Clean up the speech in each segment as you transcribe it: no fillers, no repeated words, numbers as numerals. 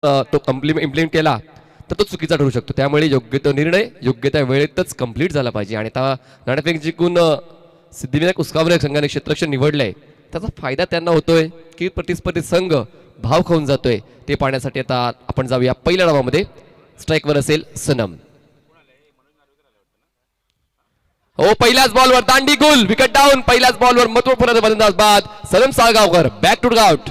तो इम्प्लिमेंट केला तर तो चुकीचा ठरू शकतो. त्यामुळे योग्य तो निर्णय योग्य त्या वेळेतच कंप्लीट झाला पाहिजे. आणि आता नाणेफेक जिंकून सिद्धिविनायक उसगावणे संघाने क्षेत्ररक्षण निवडलंय. त्याचा फायदा त्यांना होतोय की प्रतिस्पर्धी संघ भाव खाऊन जातोय ते पाहण्यासाठी आता आपण जाऊया पहिल्या डावामध्ये. स्ट्राईकवर असेल सनम. हो, पहिल्याच बॉलवर दांडी गुल, विकेट डाऊन. पहिल्याच बॉलवर महत्वपूर्ण फलंदाज बाद Sanam Salgaonkar. Back to out.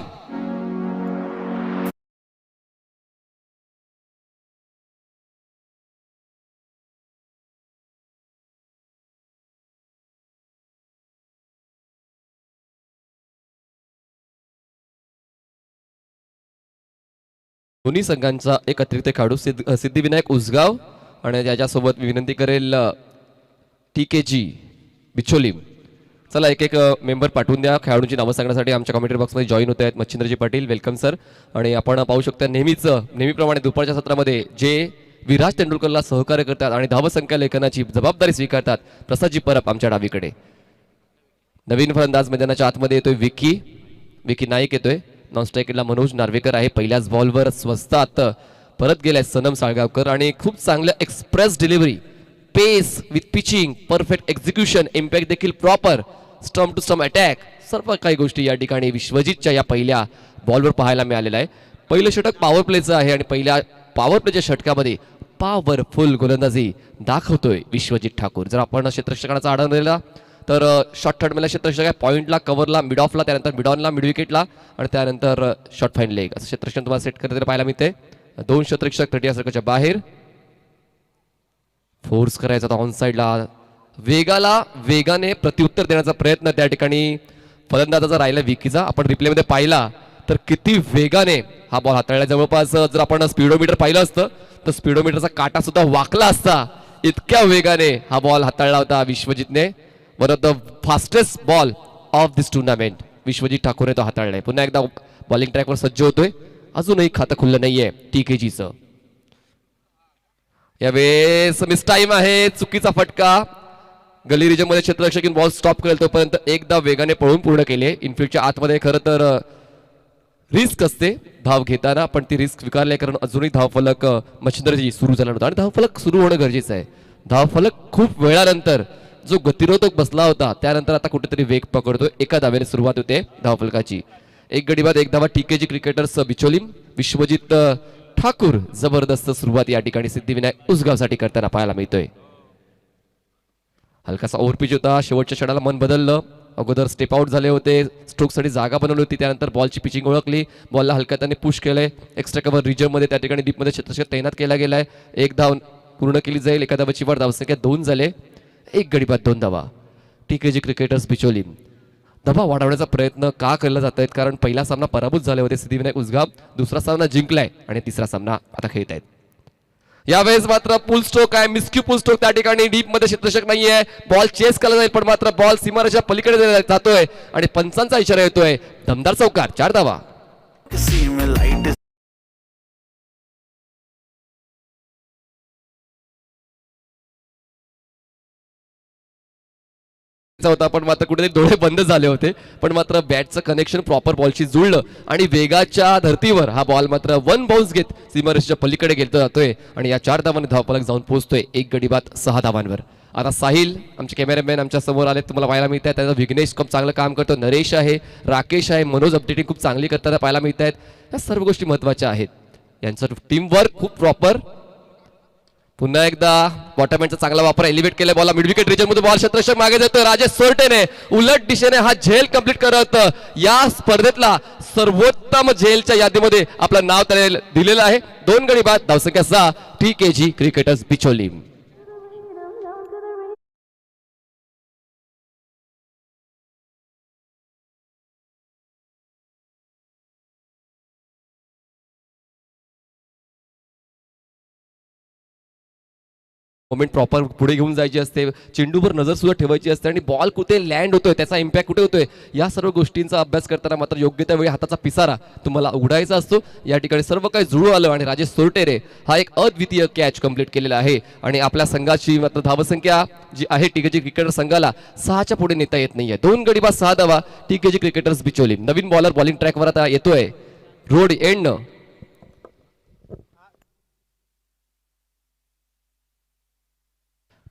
दोन्ही संघांचा एक अतिरिक्त खेळाडू सिद्धिविनायक उसगाव आणि त्याच्यासोबत विनंती करेल TKG बिचोली. चला एक एक मेंबर पाठवून द्या. खेळाडूंची नावं सांगण्यासाठी आमच्या कमेंट्री बॉक्समध्ये जॉईन होत आहेत मच्छिंद्रजी पाटील. Welcome sir. आणि आपण पाहू शकता नेहमीप्रमाणे दुपारच्या सत्रामध्ये जे विराज तेंडुलकरला सहकार्य करतात आणि धावसंख्या लेखनाची जबाबदारी स्वीकारतात प्रसादजी परब आमच्या डावीकडे. नवीन फलंदाज मैदानाच्या आतमध्ये येतोय विकी नाईक येतोय. नॉन स्ट्रायकरला मनोज नार्वेकर आहे. पहिल्याच बॉलवर स्वस्तात परत गेलाय सनम साळगावकर आणि खूप चांगलं express delivery, pace with pitching, perfect execution, impact देखील proper, stump to stump attack, सर्व काही गोष्टी या ठिकाणी विश्वजितच्या या पहिल्या बॉलवर पाहायला मिळालेलं आहे. पहिलं षटक पॉवर प्लेचं आहे आणि पहिल्या पॉवर प्लेच्या षटकामध्ये पॉवरफुल गोलंदाजी दाखवतोय विश्वजित ठाकूर. जर आपण क्षेत्ररक्षकाचा आढावा दिला तर शॉर्ट थर्ड मला क्षेत्ररक्षक आहे. पॉईंटला, कव्हरला, मिड ऑफला, त्यानंतर मिड ऑनला, मिड विकेटला आणि त्यानंतर शॉर्ट फाईन लेग असं क्षेत्ररक्षण तुम्हाला सेट करताना पाहायला मिळते. दोन क्षेत्ररक्षक 30 सर्कलच्या बाहेर. फोर्स करायचा होता ऑन साईडला, वेगाने प्रत्युत्तर देण्याचा प्रयत्न त्या ठिकाणी फलंदाजाचा राहिला विकीचा. आपण रिप्लेमध्ये पाहिला तर किती वेगाने हा बॉल हाताळला. जवळपास जर आपण स्पीडोमीटर पाहिलं असतं तर स्पीडोमीटरचा काटा सुद्धा वाकला असता, इतक्या वेगाने हा बॉल हाताळला होता विश्वजितने. One of the fastest ball of this tournament Vishwajit ठाकूरने तो हाताळलाय. पुन्हा एकदा बॉलिंग ट्रॅकवर सज्ज होतोय. अजूनही खातं खुल्लं नाहीये TKGचं. यावेळेस मिस टाइम आहे, चुकीचा फटका. गली रिजन मध्ये क्षेत्ररक्षक बॉल स्टॉप करेल तोपर्यंत एकदा वेगाने पळून पूर्ण केले. इनफिल्डच्या आतमध्ये खरं तर रिस्क असते धाव घेताना, पण ती रिस्क स्वीकारली कारण अजूनही धावफलक मच्छिंद्रजी सुरू झाला नव्हता आणि धावफलक सुरू होणं गरजेचं आहे. धावफलक खूप वेळानंतर जो गतिरोधक बसला होता त्यानंतर आता कुठेतरी वेग पकडतो. एका धावेने सुरुवात होते धावफलकाची. एक गडी बाद एक धावा TKG क्रिकेटर्स बिचोली. विश्वजित ठाकूर जबरदस्त सुरुवात या ठिकाणी सिद्धिविनायक उसगावसाठी करताना पाहायला मिळतोय. हलकासा ओव्हरपिच होता. शेवटच्या क्षणाला मन बदललं. अगोदर स्टेप आउट झाले होते, स्ट्रोकसाठी जागा बनवली होती, त्यानंतर बॉलची पिचिंग ओळखली, बॉलला हलक्या त्याने पुश केलंय. एक्स्ट्रा कव्हर रिजनमध्ये त्या ठिकाणी डीपमध्ये क्षेत्ररक्षक तैनात केला गेलाय. एक धाव पूर्ण केली जाईल. एका धावाची वाढ, धावसंख्या 2 झाले. एक गडी बाद 2 धावा. TKG cricketers Bicholi. धावा वाढवण्याचा प्रयत्न का केला जात आहेत कारण पहिला सामना पराभूत झाले होते सिद्धिविनायक उसगाव, दुसरा सामना जिंकलाय आणि तिसरा सामना आता खेळत आहेत. यावेळेस मात्र पुल स्ट्रोक आहे, मिस्क्यू पुल स्ट्रोक. त्या ठिकाणी डीप मध्ये क्षेत्ररक्षक नाहीये. बॉल चेस केला जाईल पण मात्र बॉल सीमारेषेच्या पलीकडे जातोय आणि पंचांचा इशारा येतोय. दमदार चौकार, 4 धावा. होता पण मात्र कुठेतरी डोळे बंद झाले होते, पण मात्र बॅटचं कनेक्शन प्रॉपर बॉलशी जुळलं आणि वेगाच्या धर्तीवर हा बॉल मात्र 1 बाउन्स घेत सीमारेषेच्या पलीकडे गेला जातोय आणि या 4 धावांनी धावफलक जाऊन पोहोचतोय. एक गडी बाद 6 धावांवर. आता साहिल आमचे कॅमेरामॅन आमच्या समोर आले, तुम्हाला पाहायला मिळत आहे. त्याचा विघ्नेश खूप चांगलं काम करतो, नरेश आहे, राकेश आहे, मनोज अपडेटिंग खूप चांगली करताना पाहायला मिळत आहेत. या सर्व गोष्टी महत्वाच्या आहेत. यांचं टीम वर्क खूप प्रॉपर. पुन्हा एकदा बॉटमहँडचा चांगला वापर, एलिव्हेट केलाय बॉलला मिड विकेट रिजन मध्ये. बॉल क्षेत्ररक्षक मागे जातोय. राजेश सोरटेने उलट दिशेने हा झेल कंप्लीट करत या स्पर्धेतला सर्वोत्तम झेलच्या यादीमध्ये आपलं नाव त्याने दिलेलं आहे. 2 गडी बाद, धावसंख्या 6. TKG cricketers Bicholi. Moment proper पुढे घेऊन जायची असते, चेंडूवर नजर सुद्धा ठेवायची असते आणि बॉल कुठे लँड होतोय, त्याचा इम्पॅक्ट कुठे होतोय, या सर्व गोष्टींचा अभ्यास करताना मात्र योग्य त्या वेळी हाताचा पिसारा तुम्हाला उघडायचा असतो. या ठिकाणी सर्व काही जुळून आलं आणि राजेश सोरटेरे हा एक अद्वितीय कॅच कंप्लीट केलेला आहे आणि आपल्या संघाची मात्र धावसंख्या जी आहे TKG क्रिकेटर संघाला 6च्या पुढे नेता येत नाहीये. 2 गडी बाद 6 धावा TKG क्रिकेटर्स बिचोली. नवीन बॉलर बॉलिंग ट्रॅकवर आता येतोय रोड एंड.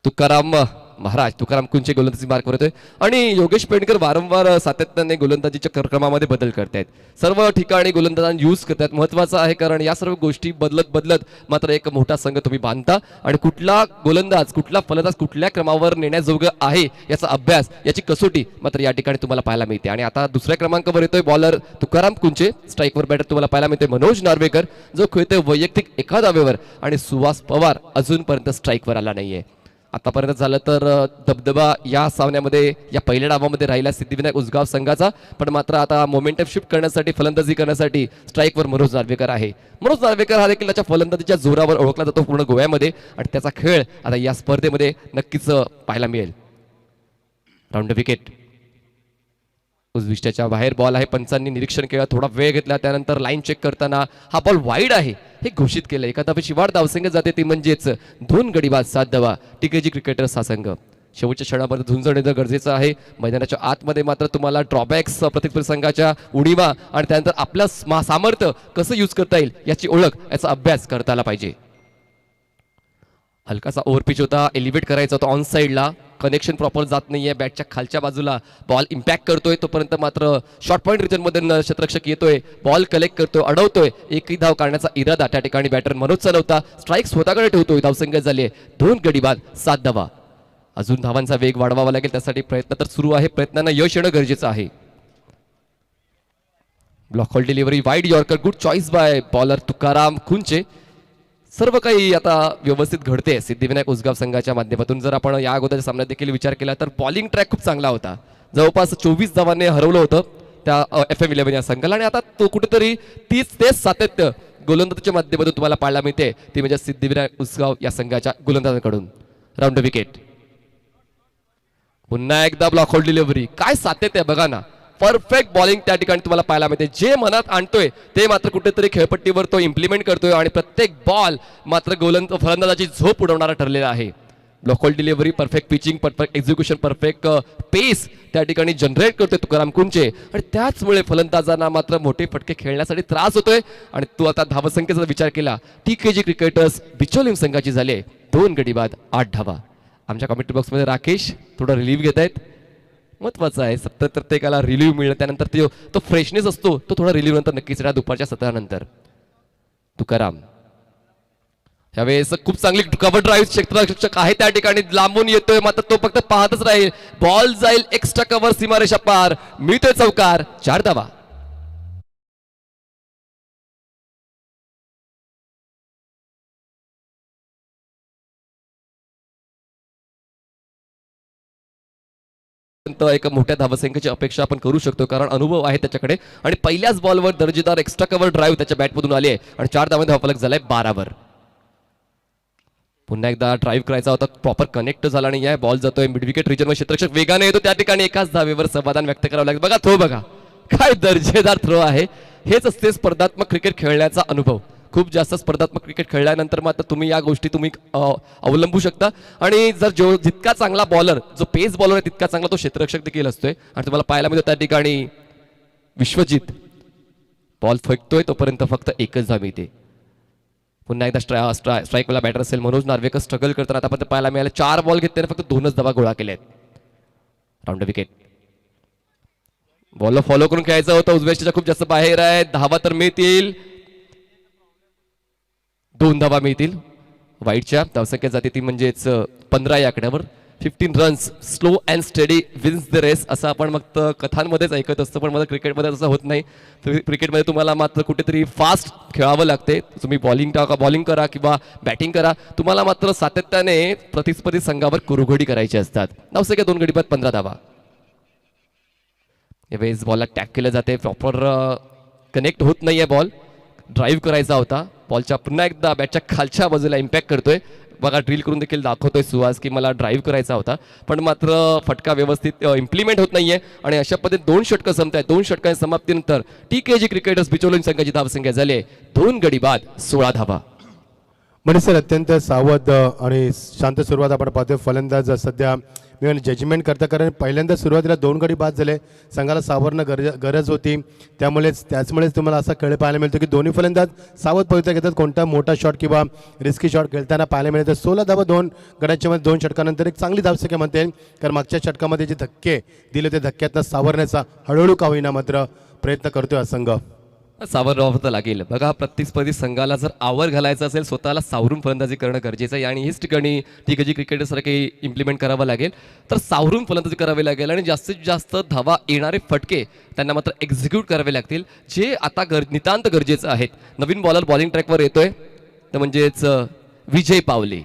तुकाराम महाराज तुकाराम कुंचे गोलंदाजी मार्कवर येतोय आणि योगेश पेंडकर वारंवार सातत्याने गोलंदाजीच्या क्रमामध्ये बदल करतायत. सर्व ठिकाणी गोलंदाजांना यूज करतायत. महत्वाचं आहे कारण या सर्व गोष्टी बदलत बदलत मात्र एक मोठा संघ तुम्ही बांधता आणि कुठला गोलंदाज कुठला फलंदाज कुठल्या क्रमावर नेण्याजोगं आहे याचा अभ्यास याची कसोटी मात्र या ठिकाणी तुम्हाला पाहायला मिळते. आणि आता दुसऱ्या क्रमांकावर येतोय बॉलर तुकाराम कुंचे. स्ट्राईकवर बॅटर तुम्हाला पाहायला मिळते मनोज नार्वेकर जो खेळतोय वैयक्तिक एका धावेवर आणि सुहास पवार अजूनपर्यंत स्ट्राईकवर आला नाहीये. आतापर्यंत झालं तर दबदबा या सामन्यामध्ये या पहिल्या डावामध्ये राहिला सिद्धिविनायक उसगाव संघाचा. पण मात्र आता मोमेंटम शिफ्ट करण्यासाठी फलंदाजी करण्यासाठी स्ट्राईकवर मनोज नार्वेकर आहे. मनोज नार्वेकर हा देखील त्याच्या फलंदाजीच्या जोरावर ओळखला जातो पूर्ण गोव्यामध्ये आणि त्याचा खेळ आता या स्पर्धेमध्ये नक्कीच पाहायला मिळेल. राऊंड विकेट उजविष्ट्याच्या बाहेर बॉल आहे. पंचांनी निरीक्षण केलं थोडा वेळ घेतला त्यानंतर लाईन चेक करताना हा बॉल वाईड आहे हे घोषित केलं. एका धावेची वाढ धावसंख्या जाते ती म्हणजेच 2 गडी बाद 7 धावा. टीकेजी क्रिकेटर्स हा संघ शेवटच्या क्षणामध्ये झुंजण येणं गरजेचं आहे. मैदानाच्या आतमध्ये मात्र तुम्हाला ड्रॉबॅक्स प्रतिस्पर्धी संघाच्या उणीवा आणि त्यानंतर आपलं सामर्थ्य कसं यूज करता येईल याची ओळख याचा अभ्यास करता आला पाहिजे. हलकासा ओव्हरपिच होता एलिव्हेट करायचा होता ऑन साईडला. कनेक्शन प्रॉपर जात नाहीये. बॅटच्या खालच्या बाजूला बॉल इम्पॅक्ट करतोय तोपर्यंत मात्र शॉर्ट पॉईंट रिजनमध्ये क्षेत्ररक्षक येतोय बॉल कलेक्ट करतोय अडवतोय. एकही धाव काढण्याचा इरादा त्या ठिकाणी बॅटर मनोज चालवता. स्ट्राईक स्वतःकडे ठेवतोय. धावसंख्या झाली आहे 2 गडी बाद 7 धावा. अजून धावांचा वेग वाढवावा लागेल त्यासाठी प्रयत्न तर सुरू आहे. प्रयत्नांना यश येणं गरजेचं आहे. Block hole delivery wide yorker good choice by bowler Tukaram Kunche. सर्व काही आता व्यवस्थित घडते सिद्धिविनायक उसगाव संघाच्या माध्यमातून. जर आपण या अगोदरच्या सामन्यात देखील विचार केला तर बॉलिंग ट्रॅक खूप चांगला होता. जवळपास 24 धावांनी हरवलं होतं त्या FM11 या संघाला आणि आता तो कुठेतरी तेच सातत्य गोलंदाजीच्या माध्यमातून तुम्हाला पाहायला मिळते ती म्हणजे सिद्धिविनायक उसगाव या संघाच्या गोलंदाजांकडून. राऊंड विकेट पुन्हा एकदा ब्लॉक होल्ड डिलिव्हरी. काय सातत्य बघा ना. परफेक्ट बॉलिंग त्या ठिकाणी तुम्हाला पाहायला मिळते. जे मनात आणतोय ते मात्र कुठेतरी खेळपट्टीवर तो इम्प्लिमेंट करतोय आणि प्रत्येक बॉल मात्र फलंदाजाची झोप उडवणारा ठरलेला आहे. Block hold delivery perfect pitching perfect execution perfect pace त्या ठिकाणी जनरेट करतोय तुकाराम कुंचे आणि त्याचमुळे फलंदाजांना मात्र मोठे फटके खेळण्यासाठी त्रास होतोय. आणि तो आता धावसंख्येचा विचार केला टीकेजी क्रिकेटर्स बिचोलीम संघाची झाले 2 गडी बाद 8 धावा. आमच्या कमेंट्री बॉक्समध्ये राकेश थोडा रिलीव्ह घेत आहेत. महत्वाचं आहे सतत प्रत्येकाला रिलीव्ह मिळणं त्यानंतर तो फ्रेशनेस असतो तो थोडा रिलीव्ह नंतर नक्कीच दुपारच्या 17 नंतर. तुकाराम यावेळेस खूप चांगली कव्हर ड्राईव्ह क्षेत्ररक्षक आहे त्या ठिकाणी लांबून येतोय मात्र तो फक्त पाहतच राहील. बॉल जाईल एक्स्ट्रा कव्हर सीमारेषा पार मिळतोय चौकार 4 धावा. एक मोठ्या धावसंख्येची अपेक्षा आपण करू शकतो कारण अनुभव आहे त्याच्याकडे आणि पहिल्याच बॉलवर दर्जेदार एक्स्ट्रा कव्हर ड्राईव्ह त्याच्या बॅटमधून आली आहे आणि 4 धावांचा धावफलक झालाय 12 वर. पुन्हा एकदा ड्राईव्ह करायचा होता प्रॉपर कनेक्ट झाला नाही आहे. बॉल जातोय मिड विकेट रिजनवर क्षेत्ररक्षक वेगाने येतो त्या ठिकाणी एकाच धावेवर समाधान व्यक्त करावं लागेल. बघा थ्रो बघा काय दर्जेदार थ्रो आहे. हेच असते स्पर्धात्मक क्रिकेट खेळण्याचा अनुभव. खूप जास्त स्पर्धात्मक क्रिकेट खेळल्यानंतर मात्र तुम्ही या गोष्टी तुम्ही अवलंबू शकता आणि जर जितका चांगला बॉलर जो पेस बॉलर आहे तितका चांगला तो क्षेत्ररक्षक देखील असतोय. आणि तुम्हाला पाहायला मिळतो त्या ठिकाणी विश्वजित बॉल फेकतोय तोपर्यंत फक्त एकच धाव मिळते. पुन्हा एकदा स्ट्राईकला बॅटर असेल मनोज नार्वेकर स्ट्रगल करताना आता पाहायला मिळालं 4 बॉल घेतले फक्त 2च धावा गोळा केल्या आहेत. राऊंड विकेट बॉलला फॉलो करून खेळायचं होतं. उजव्याच्या खूप जास्त बाहेर आहे. धावा तर मिळतील 2 धावा मिळतील. वाईटच्या धावसंख्या जाते ती म्हणजेच 15 या आकड्यावर. 15 runs slow and steady wins the race असं आपण फक्त कथांमध्येच ऐकत असतो पण मला क्रिकेटमध्ये असं होत नाही. क्रिकेटमध्ये तुम्हाला मात्र कुठेतरी फास्ट खेळावं लागते. तुम्ही बॉलिंग करा किंवा बॅटिंग करा तुम्हाला मात्र सातत्याने प्रतिस्पर्धी संघावर कुरघोडी करायची असतात. धावसंख्या 2 गडी बाद 15 धावा. यावेळेस बॉलला टॅग केलं जाते प्रॉपर कनेक्ट होत नाहीये. बॉल ड्राईव्ह करायचा होता. बॉलच्या पुन्हा एकदा बॅटच्या खालच्या बाजूला इम्पॅक्ट करतोय. बघा ड्रिल करून देखील दाखवतोय सुहास की मला ड्राईव्ह करायचा होता पण मात्र फटका व्यवस्थित इम्प्लिमेंट होत नाहीये आणि अशा पद्धतीने 2 षटकं संपतायत. 2 षटकांच्या समाप्तीनंतर टीकेजी क्रिकेटर्स बिचोलीम संघाची धावसंख्या झाली 2 गडी बाद 16 धावा. मनीष सर अत्यंत सावध आणि शांत सुरुवात आपण पाहतोय. फलंदाज सध्या मी जजमेंट करता, कारण पहिल्यांदा सुरुवातीला 2 गडी बाद झाले. संघाला सावरणं गरज होती. त्याचमुळेच तुम्हाला असा खेळ पाहायला मिळतो की दोन्ही फलंदाज सावध पवित्रा घेतात. कोणता मोठा शॉट किंवा रिस्की शॉट खेळताना पाहायला मिळतं. 16 धावा 2 गड्यांच्या मध्ये 2 षटकानंतर एक चांगली धावसंख्या म्हणता येईल, कारण मागच्या षटकामध्ये जे धक्के दिले ते धक्क्यातनं सावरण्याचा हळूहळू का होईना मात्र प्रयत्न करतोय हा संघ. सावरावं तर लागेल. बघा, प्रतिस्पर्धी संघाला जर आवर घालायचं असेल स्वतःला सावरून फलंदाजी करणं गरजेचं आहे आणि हीच ठिकाणी जी क्रिकेटसारखे इम्प्लिमेंट करावं लागेल. तर सावरून फलंदाजी करावी लागेल आणि जास्तीत जास्त धावा येणारे फटके त्यांना मात्र एक्झिक्यूट करावे लागतील, जे आता नितांत गरजेचं आहेत. नवीन बॉलर बॉलिंग ट्रॅकवर येतोय, तर म्हणजेच विजय पावले.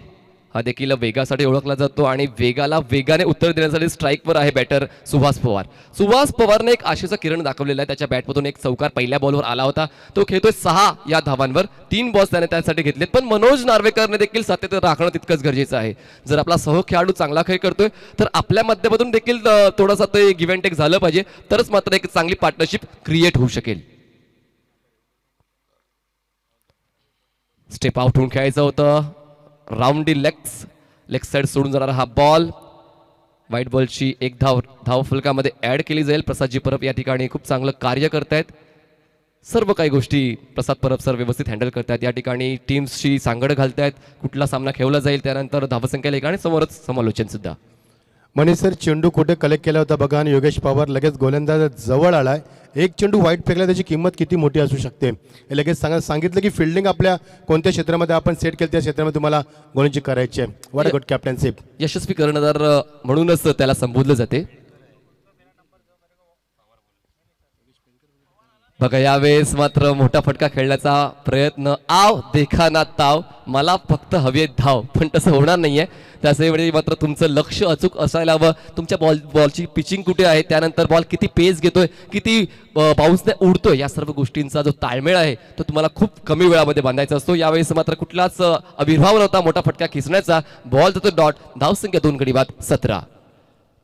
हा देखील वेगासाठी ओळखला जातो आणि वेगाने उत्तर देण्यासाठी स्ट्राईकवर आहे बॅटर सुहास पवार. सुहास पवारने एक आशेचा किरण दाखवलेला आहे. त्याच्या बॅटमधून एक चौकार पहिल्या बॉलवर आला होता. तो खेळतोय 6 या धावांवर. 3 बॉल्स त्याने त्यासाठी घेतलेत. पण मनोज नार्वेकरने देखील सातत्य राखणं तितकंच गरजेचं आहे. जर आपला सहखेळाडू चांगला खेळ करतोय तर आपल्या माध्यमातून देखील थोडासा ते गिव्ह अँड टेक झालं पाहिजे, तरच मात्र एक चांगली पार्टनरशिप क्रिएट होऊ शकेल. स्टेप आउट होऊन खेळायचं होतं. राऊंडी लेग साइड सोडून जाणारा हा बॉल. व्हाईट बॉलची एक धाव फलकामध्ये ऍड केली जाईल. प्रसादजी परब या ठिकाणी खूप चांगलं कार्य करतायत. सर्व काही गोष्टी प्रसाद परब सर व्यवस्थित हँडल करतायत. या ठिकाणी टीम्सची सांगड घालतायत. कुठला सामना खेळला जाईल, त्यानंतर धावसंख्या लेखा आणि समोरच समालोचन सुद्धा. मनीष सर चेंडू कुठे कलेक्ट केला होता बघा, आणि योगेश पवार लगेच गोलंदाज जवळ आलाय. एक चेंडू वाईट फेकला, त्याची किंमत किती मोठी असू शकते हे लगेच सांगितलं की फिल्डिंग आपल्या कोणत्या क्षेत्रामध्ये आपण सेट केलं त्या क्षेत्रामध्ये तुम्हाला गोलंदाजी करायची आहे. What a good captaincy. यशस्वी कर्णधार म्हणूनच त्याला संबोधलं जाते. बघा, यावेळेस मात्र मोठा फटका खेळण्याचा प्रयत्न. आव देखा ना ताव, मला फक्त हवे धाव, पण तसं होणार नाहीये. त्यावेळी मात्र तुमचं लक्ष अचूक असायला हवं. तुमच्या बॉलची पिचिंग कुठे आहे, त्यानंतर बॉल किती पेस घेतोय, किती बाउन्सने उडतोय, या सर्व गोष्टींचा जो ताळमेळ आहे तो तुम्हाला खूप कमी वेळामध्ये बांधायचा असतो. यावेळेस मात्र कुठलाच आविर्भाव नव्हता मोठा फटका खेचण्याचा. बॉल जातो डॉट. धावसंख्या 2 गडी बाद 17.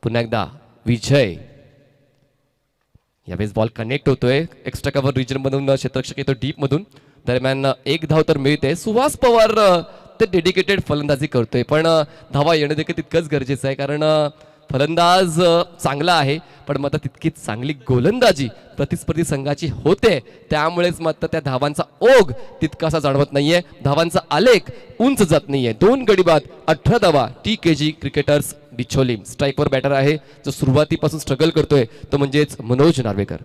पुन्हा एकदा विजय. यावेळेस बॉल कनेक्ट होतोय एक्स्ट्रा कव्हर रिजन मधून. क्षेत्ररक्षक येतो डीप मधून. दरम्यान एक धाव तर मिळते. सुहास पवार ते डेडिकेटेड फलंदाजी करतोय, पण धावा येणं देखील तितकंच गरजेचं आहे, कारण फलंदाज चांगला आहे, पण मात्र तितकीच चांगली गोलंदाजी प्रतिस्पर्धी संघाची होते. त्यामुळेच मात्र त्या धावांचा ओघ तितकासा जाणवत नाहीये. धावांचा आलेख उंच जात नाहीये. 2 गडी बाद 18 धावा. TKG cricketers Bicholim. स्ट्राईकवर बॅटर आहे जो सुरुवातीपासून स्ट्रगल करतोय, तो म्हणजेच मनोज नार्वेकर.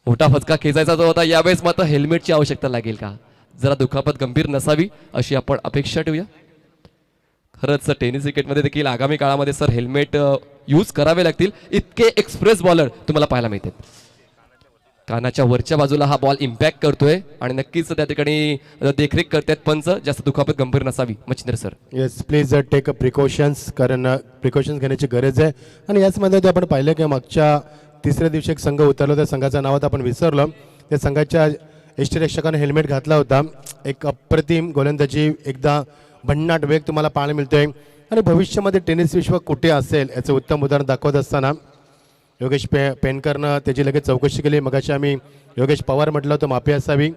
मोठा फटका खेचायचा जो होता, यावेळेस मात्र हेल्मेटची आवश्यकता लागेल का? जरा दुखापत गंभीर नसावी अशी आपण अपेक्षा ठेवूया. खरंच टेनिस क्रिकेटमध्ये देखील आगामी काळामध्ये सर हेल्मेट यूज करावे लागतील. इतके एक्सप्रेस बॉलर तुम्हाला पाहायला मिळतात. कानाच्या वरच्या बाजूला हा बॉल इम्पॅक्ट करतोय आणि नक्कीच त्या ठिकाणी देखरेख करतात पंच. जास्त दुखापत गंभीर नसावी. Machhindra sir. Yes, please take a precautions, कारण प्रिकॉशन्स घेण्याची गरज आहे. आणि याचमध्ये आपण पाहिलं की मागच्या 3ऱ्या दिवशी एक संघ उतरला, त्या संघाचं नाव आता आपण विसरलो. त्या संघाच्या यष्टीरक्षकाने हेल्मेट घातला होता. एक अप्रतिम गोलंदाजी, एकदा भन्नाट वेग तुम्हाला पाहायला मिळतोय. आणि भविष्यामध्ये टेनिस विश्व कुठे असेल याचं उत्तम उदाहरण दाखवत असताना योगेश पेनकरनं त्याची लगेच चौकशी केली. मगाशी आम्ही योगेश पवार म्हटलं होतं माफी असावी.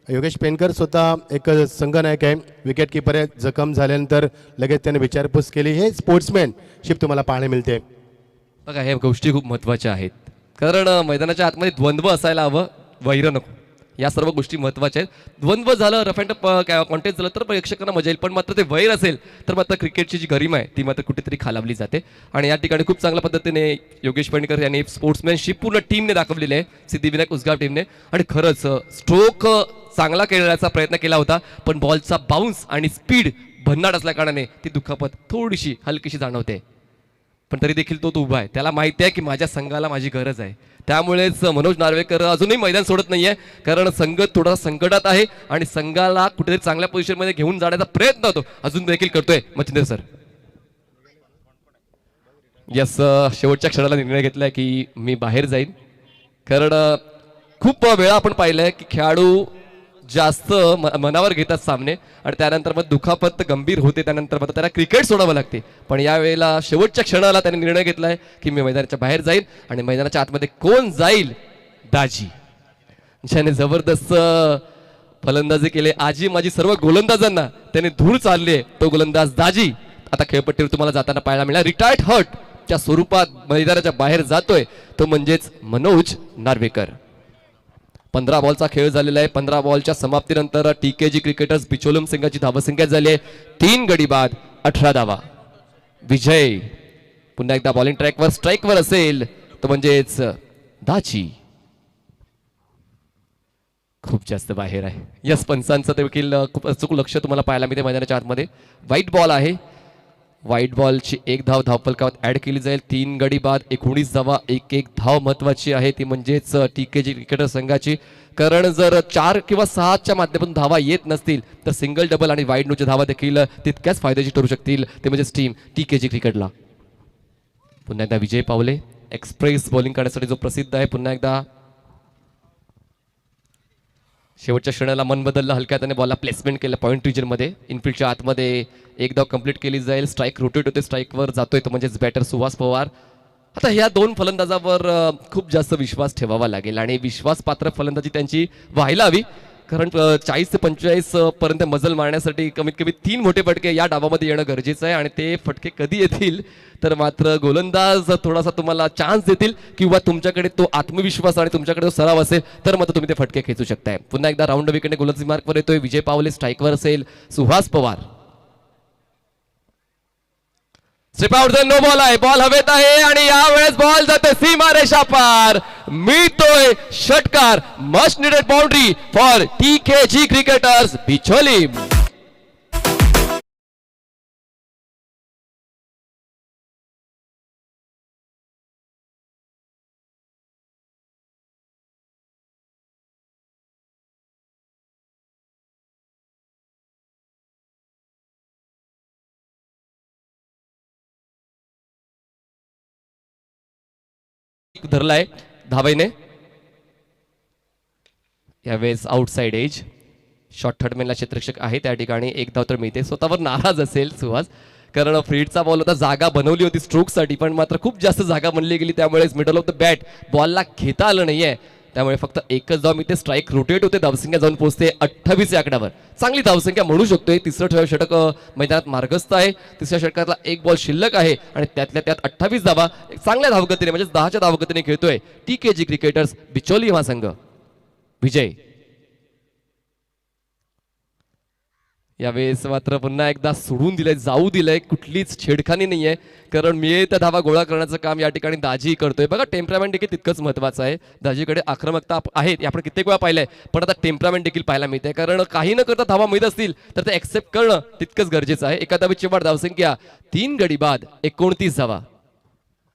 योगेश पेनकर स्वतः एक संघनायक आहे, विकेट कीपर आहे. जखम झाल्यानंतर लगेच त्याने विचारपूस केली. हे स्पोर्ट्समॅनशिप तुम्हाला पाहायला मिळते. बघा, ह्या गोष्टी खूप महत्त्वाच्या आहेत, कारण मैदानाच्या आतमध्ये द्वंद्व असायला हवं, वैर नको. या सर्व गोष्टी महत्त्वाच्या आहेत. द्वंद्व झालं, रफ अँड कॉन्टेस्ट झालं तर प्रेक्षकांना मजा येईल, पण मात्र ते वैर असेल तर मात्र क्रिकेटची जी गरिमा आहे ती मात्र कुठेतरी खालावली जाते. आणि या ठिकाणी खूप चांगल्या पद्धतीने योगेश पेंडकर यांनी स्पोर्ट्समॅनशिप पूर्ण टीमने दाखवलेली आहे, सिद्धिविनायक उसगाव टीमने. आणि खरंच स्ट्रोक चांगला खेळण्याचा प्रयत्न केला होता, पण बॉलचा बाउन्स आणि स्पीड भन्नाट असल्या कारणाने ती दुखापत थोडीशी हलकीशी जाणवते. पण तरी देखील तो उभा आहे. त्याला माहिती आहे की माझ्या संघाला माझी गरज आहे. त्यामुळेच मनोज नार्वेकर अजूनही मैदान सोडत नाहीये, कारण संघ थोडा संकटात आहे आणि संघाला कुठेतरी चांगल्या पोझिशनमध्ये घेऊन जाण्याचा प्रयत्न होतो अजून देखील करतोय. मच्छिंद्र सर. यस, शेवटच्या क्षणाला निर्णय घेतलाय की मी बाहेर जाईन, कारण खूप वेळा आपण पाहिलंय की खेळाडू जास्त मनावर घेतात सामने आणि त्यानंतर मग दुखापत गंभीर होते, त्यानंतर मग त्याला क्रिकेट सोडावं लागते. पण यावेळेला शेवटच्या क्षणाला त्याने निर्णय घेतलाय की मी मैदानाच्या बाहेर जाईल. आणि मैदानाच्या आतमध्ये कोण जाईल? दाजी, ज्याने जबरदस्त फलंदाजी केले. आजी माझी सर्व गोलंदाजांना त्याने धूळ चालली. तो गोलंदाज दाजी आता खेळपट्टीवर तुम्हाला जाताना पाहायला मिळाला. रिटायर्ड हर्ट च्या स्वरूपात मैदानाच्या बाहेर जातोय तो म्हणजेच मनोज नार्वेकर. 15 बॉलचा खेळ झालेला आहे. 15 बॉलच्या समाप्तीनंतर टीकेजी क्रिकेटर्स बिचोलम संघाची धावसंख्या झाली आहे 3 गडी बाद 18 धावा. विजय पुन्हा एकदा बॉलिंग ट्रॅकवर स्ट्राईकवर असेल तो म्हणजेच दाची खूप जास्त बाहेर आहे. यस पंचांचं देखील खूप अचूक लक्ष तुम्हाला पाहायला मिळते मैदानाच्या आतमध्ये. व्हाईट बॉल आहे. व्हाईट बॉलची 1 धाव धावफलकात ऍड केली जाईल. 3 गडी बाद 19 धावा. एक धाव महत्वाची आहे ती म्हणजेच टीकेजी क्रिकेटर संघाची. कारण जर 4 किंवा 6च्या माध्यमातून धावा येत नसतील तर सिंगल डबल आणि वाईड नोच्या धावा देखील तितक्याच फायद्याची ठरू शकतील. ते म्हणजे टीम टीकेजी क्रिकेटला. पुन्हा एकदा विजय पावले एक्सप्रेस बॉलिंग करण्यासाठी जो प्रसिद्ध आहे. पुन्हा एकदा शेवटच्या क्षणाला मन बदललं. हलक्या त्याने बॉलला प्लेसमेंट केलं पॉईंट रिजनमध्ये. इनफिल्डच्या आतमध्ये एक धाव कंप्लीट केली जाईल. स्ट्राईक रोटेट होते. स्ट्राईकवर जातोय तो म्हणजेच बॅटर सुहास पवार. आता ह्या 2 फलंदाजावर खूप जास्त विश्वास ठेवावा लागेल आणि विश्वासपात्र फलंदाजी त्यांची व्हायला हवी. कारण 40 ते 45 पर्यंत मजल मारण्यासाठी कमीत कमी 3 मोठे फटके या डावामध्ये येणं गरजेचं आहे. आणि ते फटके कधी येतील तर मात्र गोलंदाज थोडासा तुम्हाला चान्स देतील किंवा तुमच्याकडे तो आत्मविश्वास आणि तुमच्याकडे तो सराव असेल तर मात्र तुम्ही ते फटके खेचू शकताय. पुन्हा एकदा राऊंड विकेटने गोलंदाजी मार्कवर येतोय. विजय पावले स्ट्राईकवर असेल. Suhas Pawar strip out no ball आहे. बॉल हवेत आहे आणि यावेळेस बॉल जाते सीमा रेषा पार. मिळतोय षटकार. Must needed boundary for TKG cricketers Bicholi. धरलाय धावेने. यावेळेस आउटसाइड एज शॉर्ट थर्डमॅनला क्षेत्ररक्षक आहे त्या ठिकाणी. 1 धाव तर मिळते. स्वतःवर नाराज असेल सुहास कारण फ्रीडचा बॉल होता. जागा बनवली होती स्ट्रोकसाठी पण मात्र खूप जास्त जागा बनली गेली. त्यामुळे मिडल ऑफ द बॅट बॉलला घेता आलं नाहीये. त्यामुळे फक्त 1च धाव मिळते. स्ट्राईक रोटेट होते. धावसंख्या जाऊन पोहोचते 28 या आकड्यावर. चांगली धावसंख्या म्हणू शकतोय. 3रं षटक मैदानात मार्गस्थ आहे. 3ऱ्या षटकातला 1 बॉल शिल्लक आहे आणि त्यातल्या त्यात 28 धावा चांगल्या धावगतीने म्हणजे 10च्या धावगतीने खेळतोय टीकेजी क्रिकेटर्स बिचोली हा संघ. विजय यावेळेस मात्र पुन्हा एकदा सोडून दिलंय. जाऊ दिलंय. कुठलीच छेडखानी नाहीये कारण मिळेल धावा गोळा करण्याचं काम या ठिकाणी दाजी करतोय. बघा टेम्परामेंट देखील तितकंच महत्वाचं आहे. दाजीकडे आक्रमकता आहे आपण कित्येक वेळा पाहिलंय पण आता टेम्परामेंट देखील पाहायला मिळते. कारण काही न करता धावा मिळत असतील तर ते एक्सेप्ट करणं तितकंच गरजेचं आहे. एका धावेची वाढ धावसंख्या 3 गडी बाद 29 धावा.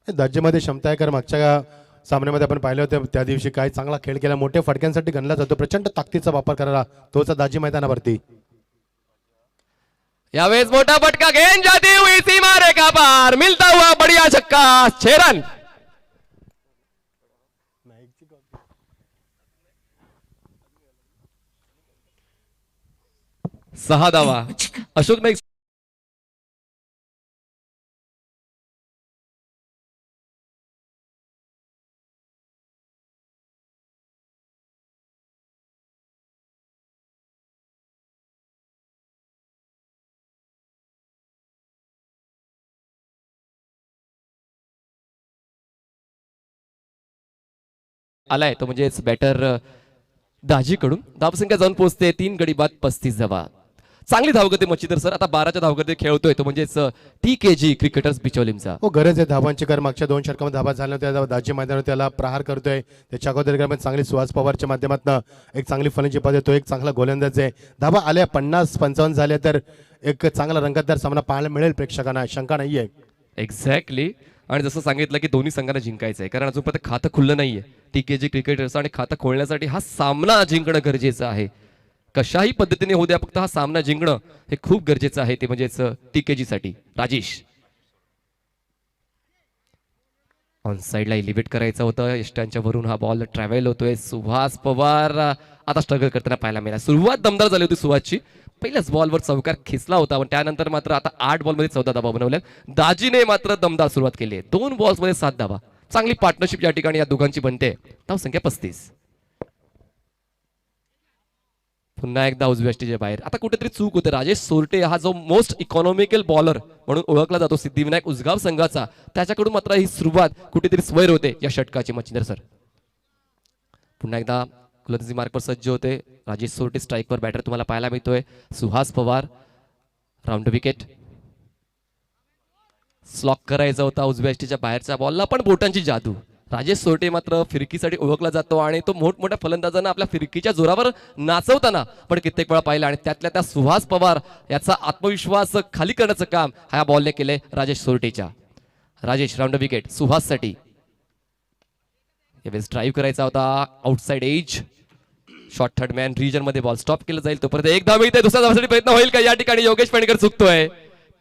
दाजीमध्ये क्षमता आहे कारण मागच्या सामन्यामध्ये आपण पाहिलं होतं त्या दिवशी काय चांगला खेळ केला. मोठ्या फटक्यांसाठी गणला जातो. प्रचंड ताकदीचा वापर करायला तोचा दाजी मैदानावरती. यावेळेस मोठा फटका घेऊन जाती हुई सीमा रेखा पार. मिलता हुआ बढ़िया छक्का 6 रन. सहा धावा. अशोक नाईक आलाय तो म्हणजेच बॅटर दाजीकडून. धावसंख्या जाऊन पोहोचते 3 गडी बाद 35 धावा. चांगली धावगती मच्छीधर सर. आता 12च्या धावगती खेळतोय तो म्हणजेच टीकेजी क्रिकेटर्स बिचोलीमचा. हो गरज आहे धावांची कारण मागच्या 2 षटकामध्ये धावा झाल्या होत्या. दाजी मैदानावर त्याला प्रहार करतोय. त्याच्या अगोदर चांगली सुहास पवारच्या माध्यमातून एक चांगली फलंदाजी पाहतोय. तो एक चांगला गोलंदाज आहे. धावा आल्या 50-55 झाल्या तर एक चांगला रंगतदार सामना पाहायला मिळेल प्रेक्षकांना. शंका नाहीये. एक्झॅक्टली. आणि जसं सांगितलं की दोन्ही संघांना जिंकायचं आहे कारण अजूनपर्यंत खातं खुललं नाहीये टीकेजी क्रिकेटर्स. आणि खातं खोलण्यासाठी हा सामना जिंकणं गरजेचं आहे. कशाही पद्धतीने होऊ द्या फक्त हा सामना जिंकणं हे खूप गरजेचं आहे. ते म्हणजेच टीकेजी साठी. राजेश ऑन साइडला इलिव्हेट करायचं होतं. यष्टांच्या वरून हा बॉल ट्रॅव्हल होतोय. सुहास पवार आता स्ट्रगल करताना पाहायला मिळाला. सुरुवात दमदार झाली होती सुहासची. पहिल्याच बॉलवर चौकार खेचला होता पण त्यानंतर मात्र आता 8 बॉलमध्ये 14 धावा बनवल्या. दाजीने मात्र दमदार सुरुवात केली आहे. 2 बॉल्समध्ये 7 धावा. चांगली पार्टनरशिप या ठिकाणी या दोघांची बनते. धावसंख्या 35. पुन्हा एकदा उजव्या स्टेजच्या बाहेर. आता कुठेतरी चूक होते. राजेश सोरटे हा जो मोस्ट इकॉनॉमिकल बॉलर म्हणून ओळखला जातो सिद्धिविनायक उसगाव संघाचा, त्याच्याकडून मात्र ही सुरुवात कुठेतरी स्वैर होते या षटकाची. मच्छिंद्र सर पुन्हा एकदा गोलंदाजी मार्कवर सज्ज होते. राजेश सोरटे स्ट्राईकवर बॅटर तुम्हाला पाहायला मिळतोय. Suhas Pawar round wicket. Slog करायचा होता उजव्या स्टेजच्या बाहेरच्या बॉलला, पण बोटांची जादू. राजेश सोरटे मात्र फिरकीसाठी ओळखला जातो आणि तो मोठमोठ्या फलंदाजांना आपल्या फिरकीच्या जोरावर नाचवताना पण कित्येक वेळा पाहिला. आणि त्यातल्या त्या सुहास पवार याचा आत्मविश्वास खाली करण्याचं काम ह्या बॉलने केलंय राजेश सोरटेच्या. राजेश राऊंड विकेट सुहाससाठी. यावेळेस ड्राईव्ह करायचा होता outside edge. Short third man region मध्ये बॉल स्टॉप केलं जाईल. तोपर्यंत एक धाव मिळते. दुसऱ्या धावासाठी प्रयत्न होईल का? या ठिकाणी योगेश पेणकर चुकतोय.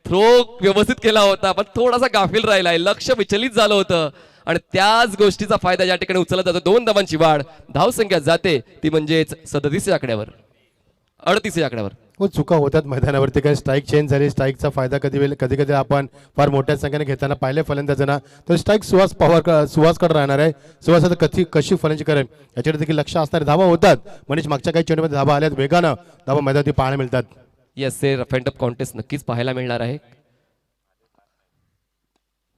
थ्रो व्यवस्थित केला होता पण थोडासा गाफील राहिलाय. लक्ष विचलित झालं होतं आणि त्याच गोष्टीचा फायदा या ठिकाणी उचलला जातो. 2 धावांची वाढ. धावसंख्या जाते ती म्हणजेच 37 आकड्यावर 38 आकड्यावर. हो, चुका होतात मैदानावरती. काही स्ट्राईक चेंज झाली. स्ट्राईकचा फायदा कधी कधी आपण फार मोठ्या संख्येने घेताना पाहिले फलंदाजांना. तर स्ट्राईक सुहासकडे राहणार आहे. सुहास आता कशी फलंदाजी करेल याच्याकडे देखील लक्ष असणारे. धावा होतात म्हणजे मागच्या काही चेंडूमध्ये धावा आल्यात. वेगानं धावा मैदानावरती पाहायला मिळतात. येस, हे रफ अँड टफ कॉन्टेस्ट नक्कीच पाहायला मिळणार आहे.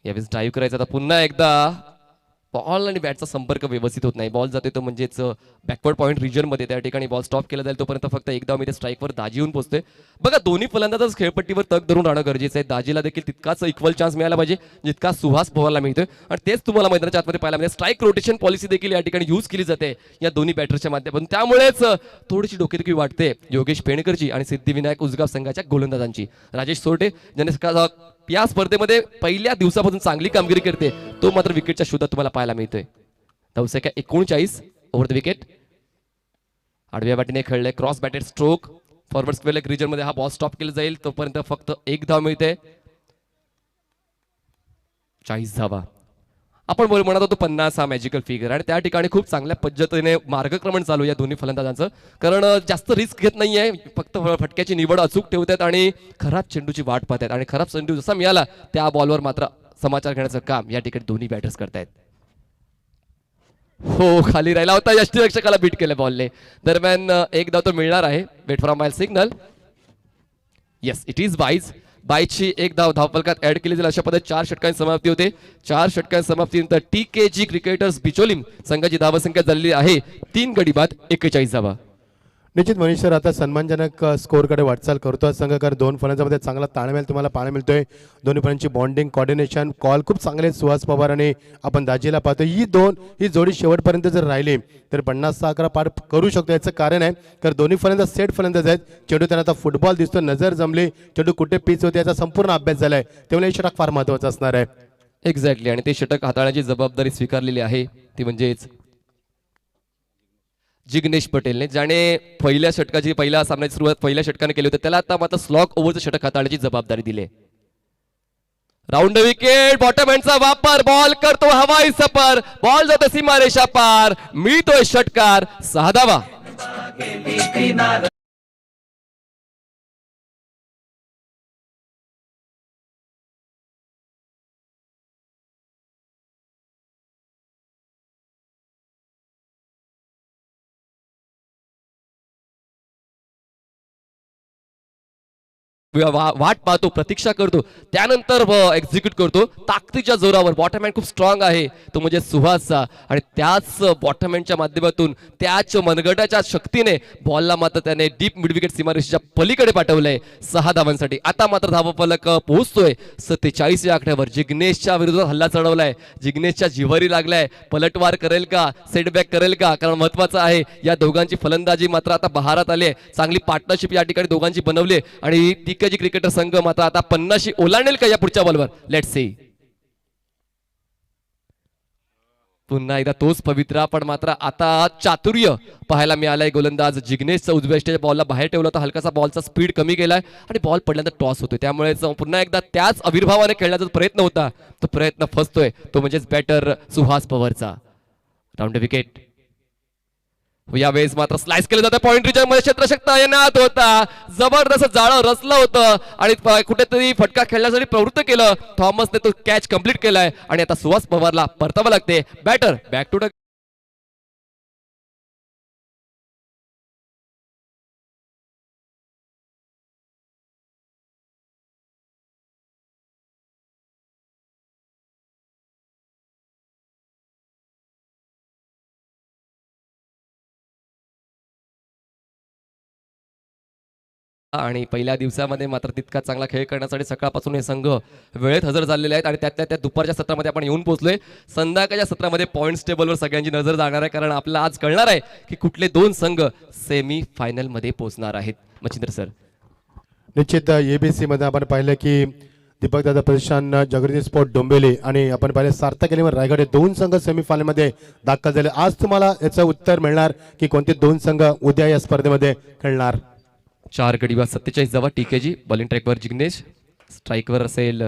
यावेळेस ड्राईव्ह करायचा आता पुन्हा एकदा. बॉल आणि बॅटचा संपर्क व्यवस्थित होत नाही. बॉल जाते तो म्हणजेच बॅकवर्ड पॉईंट रिजन मध्ये. त्या ठिकाणी बॉल स्टॉप केला जाईल. तोपर्यंत फक्त एक धाव मी स्ट्राईकवर दाजी येऊन पोहोचते. बघा, दोन्ही फलंदाजच खेळपट्टीवर तग धरून राहणं गरजेचं आहे. दाजीला देखील तितकाच इक्वल चान्स मिळाला पाहिजे जितका सुहास पवारला मिळतोय. आणि तेच तुम्हाला मैदानाच्या आतमध्ये पाहायला मिळते. स्ट्राईक रोटेशन पॉलिसी देखील या ठिकाणी यूज केली जाते या दोन्ही बॅटरच्या माध्यमातून. त्यामुळेच थोडीशी डोकेदुखी वाटते योगेश पेणकरची आणि सिद्धिविनायक उसगाव संघाच्या गोलंदाजांची. राजेश सोरटे ज्याने या स्पर्धेमध्ये पहिल्या दिवसापासून चांगली कामगिरी करते, तो मात्र विकेटच्या शोधात तुम्हाला पाहायला मिळतोय. धावसंख्या 39 ओव्हर द विकेट. आडव्या वाटीने खेळले cross batted stroke. Forward square leg region मध्ये हा बॉल स्टॉप केला जाईल. तोपर्यंत फक्त एक धाव मिळते. 40 धावा. आपण म्हणत होतो 50 हा मॅजिकल फिगर. आणि त्या ठिकाणी खूप चांगल्या पद्धतीने मार्गक्रमण चालू या दोन्ही फलंदाजांचं. कारण जास्त रिस्क घेत नाहीये. फक्त फटक्याची निवड अचूक ठेवतात आणि खराब चेंडूची वाट पाहतात. आणि खराब चेंडू जसा मिळाला त्या बॉलवर मात्र समाचार घेण्याचं काम या ठिकाणी दोन्ही बॅटर्स करतायत. हो, खाली राहिला होता. यष्टीरक्षकाला बीट केलं बॉलने. दरम्यान एक धाव तो मिळणार आहे. Wait for my signal. Yes, it is byes. बाईची एक धाव धावफलकात ऍड केली जाईल. अशा पद्धतीने 4 षटकांची समाप्ती होते. 4 षटकांच्या समाप्तीनंतर TKG क्रिकेटर्स बिचोलीम संघाची धावसंख्या झालेली आहे 3 गडी बाद 41 धावा. निश्चित मनीष सर आता सन्मानजनक स्कोअरकडे वाटचाल करतो संघ. कारण 2 फलंदाजांमध्ये चांगला ताळमेळ तुम्हाला पाहायला मिळतोय. दोन्ही फलंदाजांची बॉन्डिंग कॉर्डिनेशन कॉल खूप चांगले. सुहास पवार आणि आपण दाजीला पाहतो. ही जोडी शेवटपर्यंत जर राहिली तर 50 आकडा पार करू शकतो. याचं कारण आहे कारण दोन्ही फलंदाज सेट फलंदाज आहेत. चेंडू त्यांना आता फुटबॉल दिसतो. नजर जमली. चेंडू कुठे पिच होते याचा संपूर्ण अभ्यास झालाय. त्यामुळे हे षटक फार महत्वाचं असणार आहे. एक्झॅक्टली. आणि ते षटक हाताळण्याची जबाबदारी स्वीकारलेली आहे ती म्हणजेच जिग्नेश पटेलने, ज्याने पहिल्या सामन्याची सुरुवात पहिल्या षटकाने केली होती. त्याला आता मात्र स्लॉक ओव्हरचं षटक हाताळण्याची जबाबदारी दिली. Round wicket. बॉटम हँडचा वापर. बॉल करतो हवाई सफर. बॉल जातो सीमारेषा पार. मिळतोय षटकार. 6 धावा. वाट पाहतो, प्रतीक्षा करतो, त्यानंतर एक्झिक्यूट करतो ताकदीच्या जोरावर. बॉटम हँड खूप स्ट्रॉंग आहे तो म्हणजे सुहासचा. आणि त्याच बॉटम हँडच्या माध्यमातून त्याच मनगटाच्या शक्तीने बॉलला मात्र त्याने डीप मिड विकेट सीमारेषेच्या पलीकडे पाठवलंय 6 धावांसाठी. आता मात्र धावफलक पोहोचतोय 47 या आकड्यावर. जिग्नेशच्या विरोधात हल्ला चढवलाय. जिग्नेशच्या जिव्हारी लागलाय. पलटवार करेल का, सेटबॅक करेल का? कारण महत्वाचं आहे या दोघांची फलंदाजी मात्र आता बहारात आली आहे. चांगली पार्टनरशिप या ठिकाणी दोघांची बनवली आणि TKG क्रिकेटर संघ मात्र आता 50 ओलांडेल का या पुढच्या बॉलवर? Let's see. पुन्हा एकदा तोच पवित्रा, पण मात्र आता चातुर्य पाहायला मिळालंय. गोलंदाज जिग्नेशचा उजव्या स्टेजच्या बॉलला बाहेर ठेवला होता. हलकासा बॉलचा स्पीड कमी केलाय आणि बॉल पडल्यानंतर टॉस होतोय. त्यामुळे पुन्हा एकदा त्याच आविर्भावाने खेळण्याचा प्रयत्न होता, तो प्रयत्न फसतोय. तो म्हणजेच बॅटर सुहास पवारचा. Round wicket. यावेळेस मात्र स्लाइस केलं जातं पॉइंट रिजन मध्ये. क्षेत्ररक्षक तैनात होता. जबरदस्त जाळं रचलं होतं आणि कुठेतरी फटका खेळण्यासाठी प्रवृत्त केलं. थॉमसने तो कॅच कंप्लीट केलाय आणि आता सुहास पवारला परतावं लागते. बॅटर बॅक टू आणि पहिल्या दिवसामध्ये मात्र तितका चांगला खेळ करण्यासाठी सकाळपासून हे संघ वेळेत हजर झालेले आहेत आणि त्यातल्या त्या दुपारच्या सत्रामध्ये आपण येऊन पोहोचलोय. संध्याकाळच्या सत्रामध्ये पॉईंट्स टेबलवर सगळ्यांची नजर जाणार आहे, कारण आपल्याला आज कळणार आहे की कुठले दोन संघ सेमी फायनलमध्ये पोहोचणार आहेत. मच्छिंद्र सर, निश्चित ABC मध्ये आपण पाहिलं की दीपक दादा प्रतिष्ठान, जागृती स्पोर्ट डोंबिवली आणि आपण पाहिलं सार्थक एलिमेंट रायगड हे दोन संघ सेमीफायनलमध्ये दाखल झाले. आज तुम्हाला याचं उत्तर मिळणार की कोणते दोन संघ उद्या या स्पर्धेमध्ये खेळणार. 4 गडी बाद 47 धावा. TKG बॉलिंग ट्रॅकवर जिग्नेश, स्ट्राईकवर असेल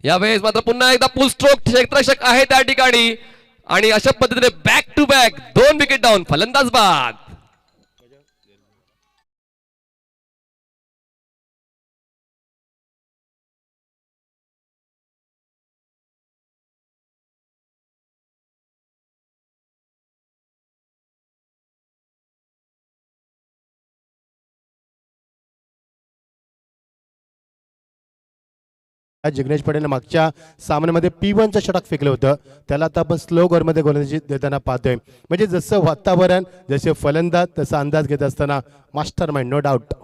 यावेळेस मात्र पुन्हा एकदा फुल स्ट्रोक क्षेत्ररक्षक आहे त्या ठिकाणी आणि अशा पद्धतीने back to back 2 wicket down, फलंदाज बाद. जिग्नेश पटेल मागच्या सामन्यामध्ये P1चं षटक फेकलं होतं, त्याला आता आपण स्लो मध्ये गोलंदाजी देताना पाहतोय. म्हणजे जसं वातावरण, जसे फलंदाज, तसा अंदाज घेत असताना mastermind, no doubt.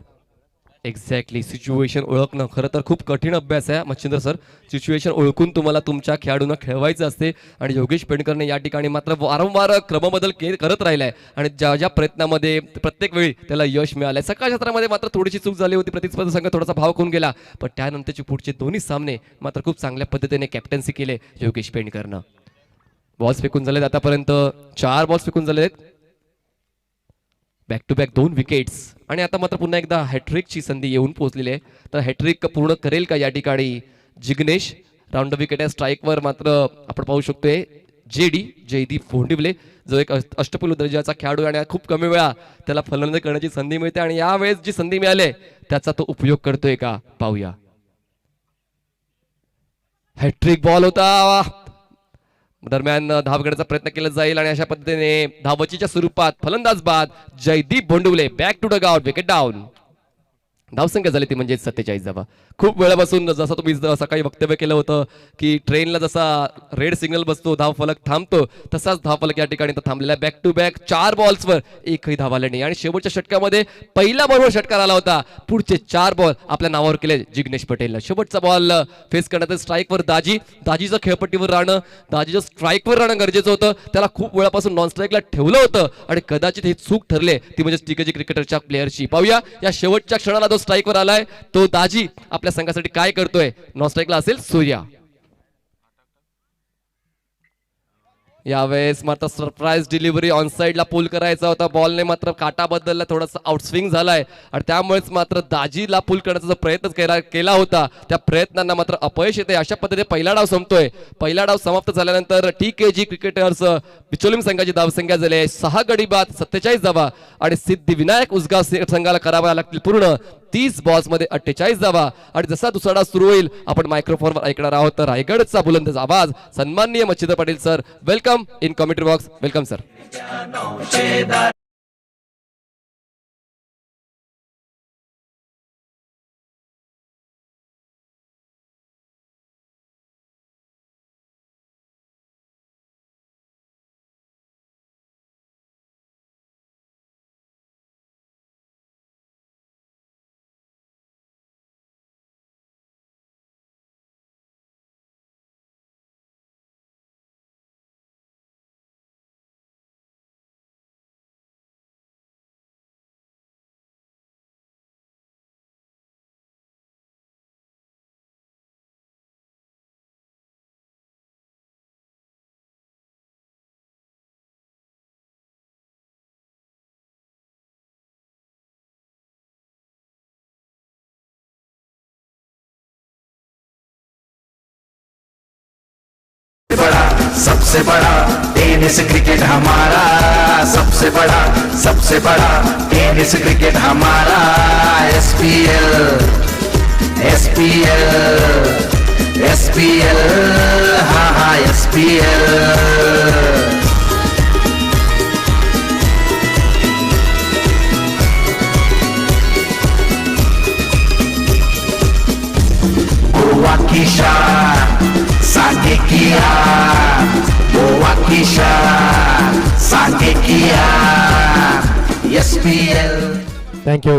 Exactly, situation ओळखणं खरं तर खूप कठीण अभ्यास आहे मच्छिंद्र सर. सिच्युएशन ओळखून तुम्हाला तुमच्या खेळाडूंना खेळवायचं असते आणि योगेश पेडकरने या ठिकाणी मात्र वारंवार क्रमबदल करत राहिलाय आणि ज्या ज्या प्रयत्नामध्ये प्रत्येक वेळी त्याला यश मिळालंय. सकाळ क्षेत्रामध्ये मात्र थोडीशी चूक झाली होती, प्रतिस्पर्धी संघ थोडासा भाव करून गेला, पण त्यानंतरचे पुढचे दोन्ही सामने मात्र खूप चांगल्या पद्धतीने कॅप्टन्सी केले योगेश पेडकरनं. बॉल्स फेकून झालेत आतापर्यंत 4 बॉल्स फेकून झालेत, बॅक टू बॅक 2 विकेट्स आणि आता मात्र पुन्हा एकदा हॅट्रिकची संधी येऊन पोहोचलेली आहे. तर हॅट्रिक पूर्ण करेल का या ठिकाणी जिग्नेश. राऊंड विकेट आहे. स्ट्राईकवर मात्र आपण पाहू शकतोय जयदीप फोंडिवले, जो एक अष्टपैलू दर्जाचा खेळाडू आणि खूप कमी वेळा त्याला फलंदाजी करण्याची संधी मिळते आणि यावेळेस जी संधी मिळाली त्याचा तो उपयोग करतोय का पाहूया. हॅट्रिक बॉल होता, दरम्यान धाव घेण्याचा प्रयत्न केला जाईल आणि अशा पद्धतीने धावचीच्या स्वरूपात फलंदाज बाद. Jaydeep Bhonduwale back to dug out, wicket down. धावसंख्या झाली ती म्हणजे 47 धावा. खूप वेळापासून जसं तुम्ही सकाळी वक्तव्य केलं होतं की ट्रेनला जसा रेड सिग्नल बसतो, धाव फलक थांबतो, तसाच धाव फलक या ठिकाणी तर थांबलेला. बॅक टू बॅक 4 बॉल्सवर एकही धाव आले नाही आणि शेवटच्या षटकामध्ये पहिला बॉलवर षटकार आला होता. पुढचे 4 बॉल आपल्या नावावर केले जिग्नेश पटेलनं. शेवटचा बॉल फेस करण्यात स्ट्राईकवर दाजीचं खेळपट्टीवर राहणं, दाजीचं स्ट्राईकवर राहणं गरजेचं होतं. त्याला खूप वेळापासून नॉन स्ट्राईकला ठेवलं होतं आणि कदाचित ही चूक ठरले ती म्हणजे TKG क्रिकेटरच्या प्लेअरची. पाहूया या शेवटच्या क्षणाला जो स्ट्राईकवर आलाय तो दाजी आपल्या संघासाठी काय करतोय. नॉन स्ट्राईकला असेल सूर्या. यावेळेस मात्र सरप्राईज डिलिव्हरी ऑन साइडला पुल करायचा होता, बॉलने मात्र काटा बदलला, थोडासा आउटस्विंग झालाय आणि त्यामुळेच मात्र दाजीला पुल करण्याचा जो प्रयत्न केला होता त्या प्रयत्नांना मात्र अपयश येते. अशा पद्धतीने पहिला डाव संपतोय. पहिला डाव समाप्त झाल्यानंतर TKG क्रिकेटर्स बिचोलीम संघाची धावसंख्या झाली 6 गडी बाद 47 धावा आणि सिद्धिविनायक उसगाव संघाला कराव्या लागतील पूर्ण 30 बॉल्स मध्ये 48 धावा. आणि जसा दुसरा डाव सुरू होईल आपण मायक्रोफोनवर ऐकणार आहोत तर रायगडचा बुलंद आवाज सन्माननीय Machhindra Patil sir. Welcome in commentary box. Welcome sir. सबसे बड़ा टेनिस क्रिकेट हमारा, सबसे बड़ा टेनिस क्रिकेट हमारा. SPL हाँ SPL. गोवा की शान साके किया, गोवा की शान साके किया. SPL. थँक्यू.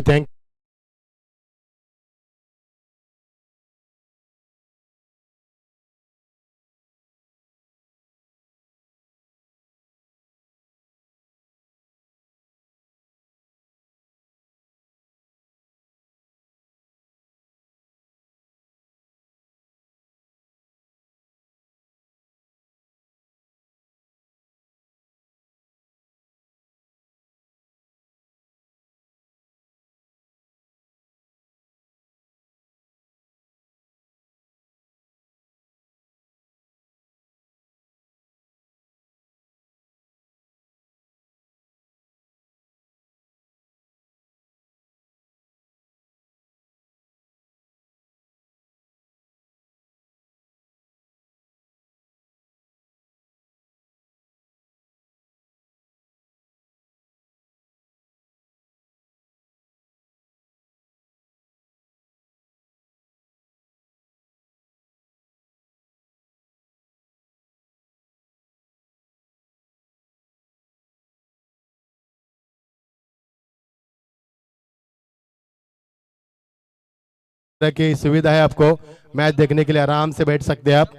तरह की सुविधा है आपको, मैच देखने के लिए आराम से बैठ सकते हैं आप।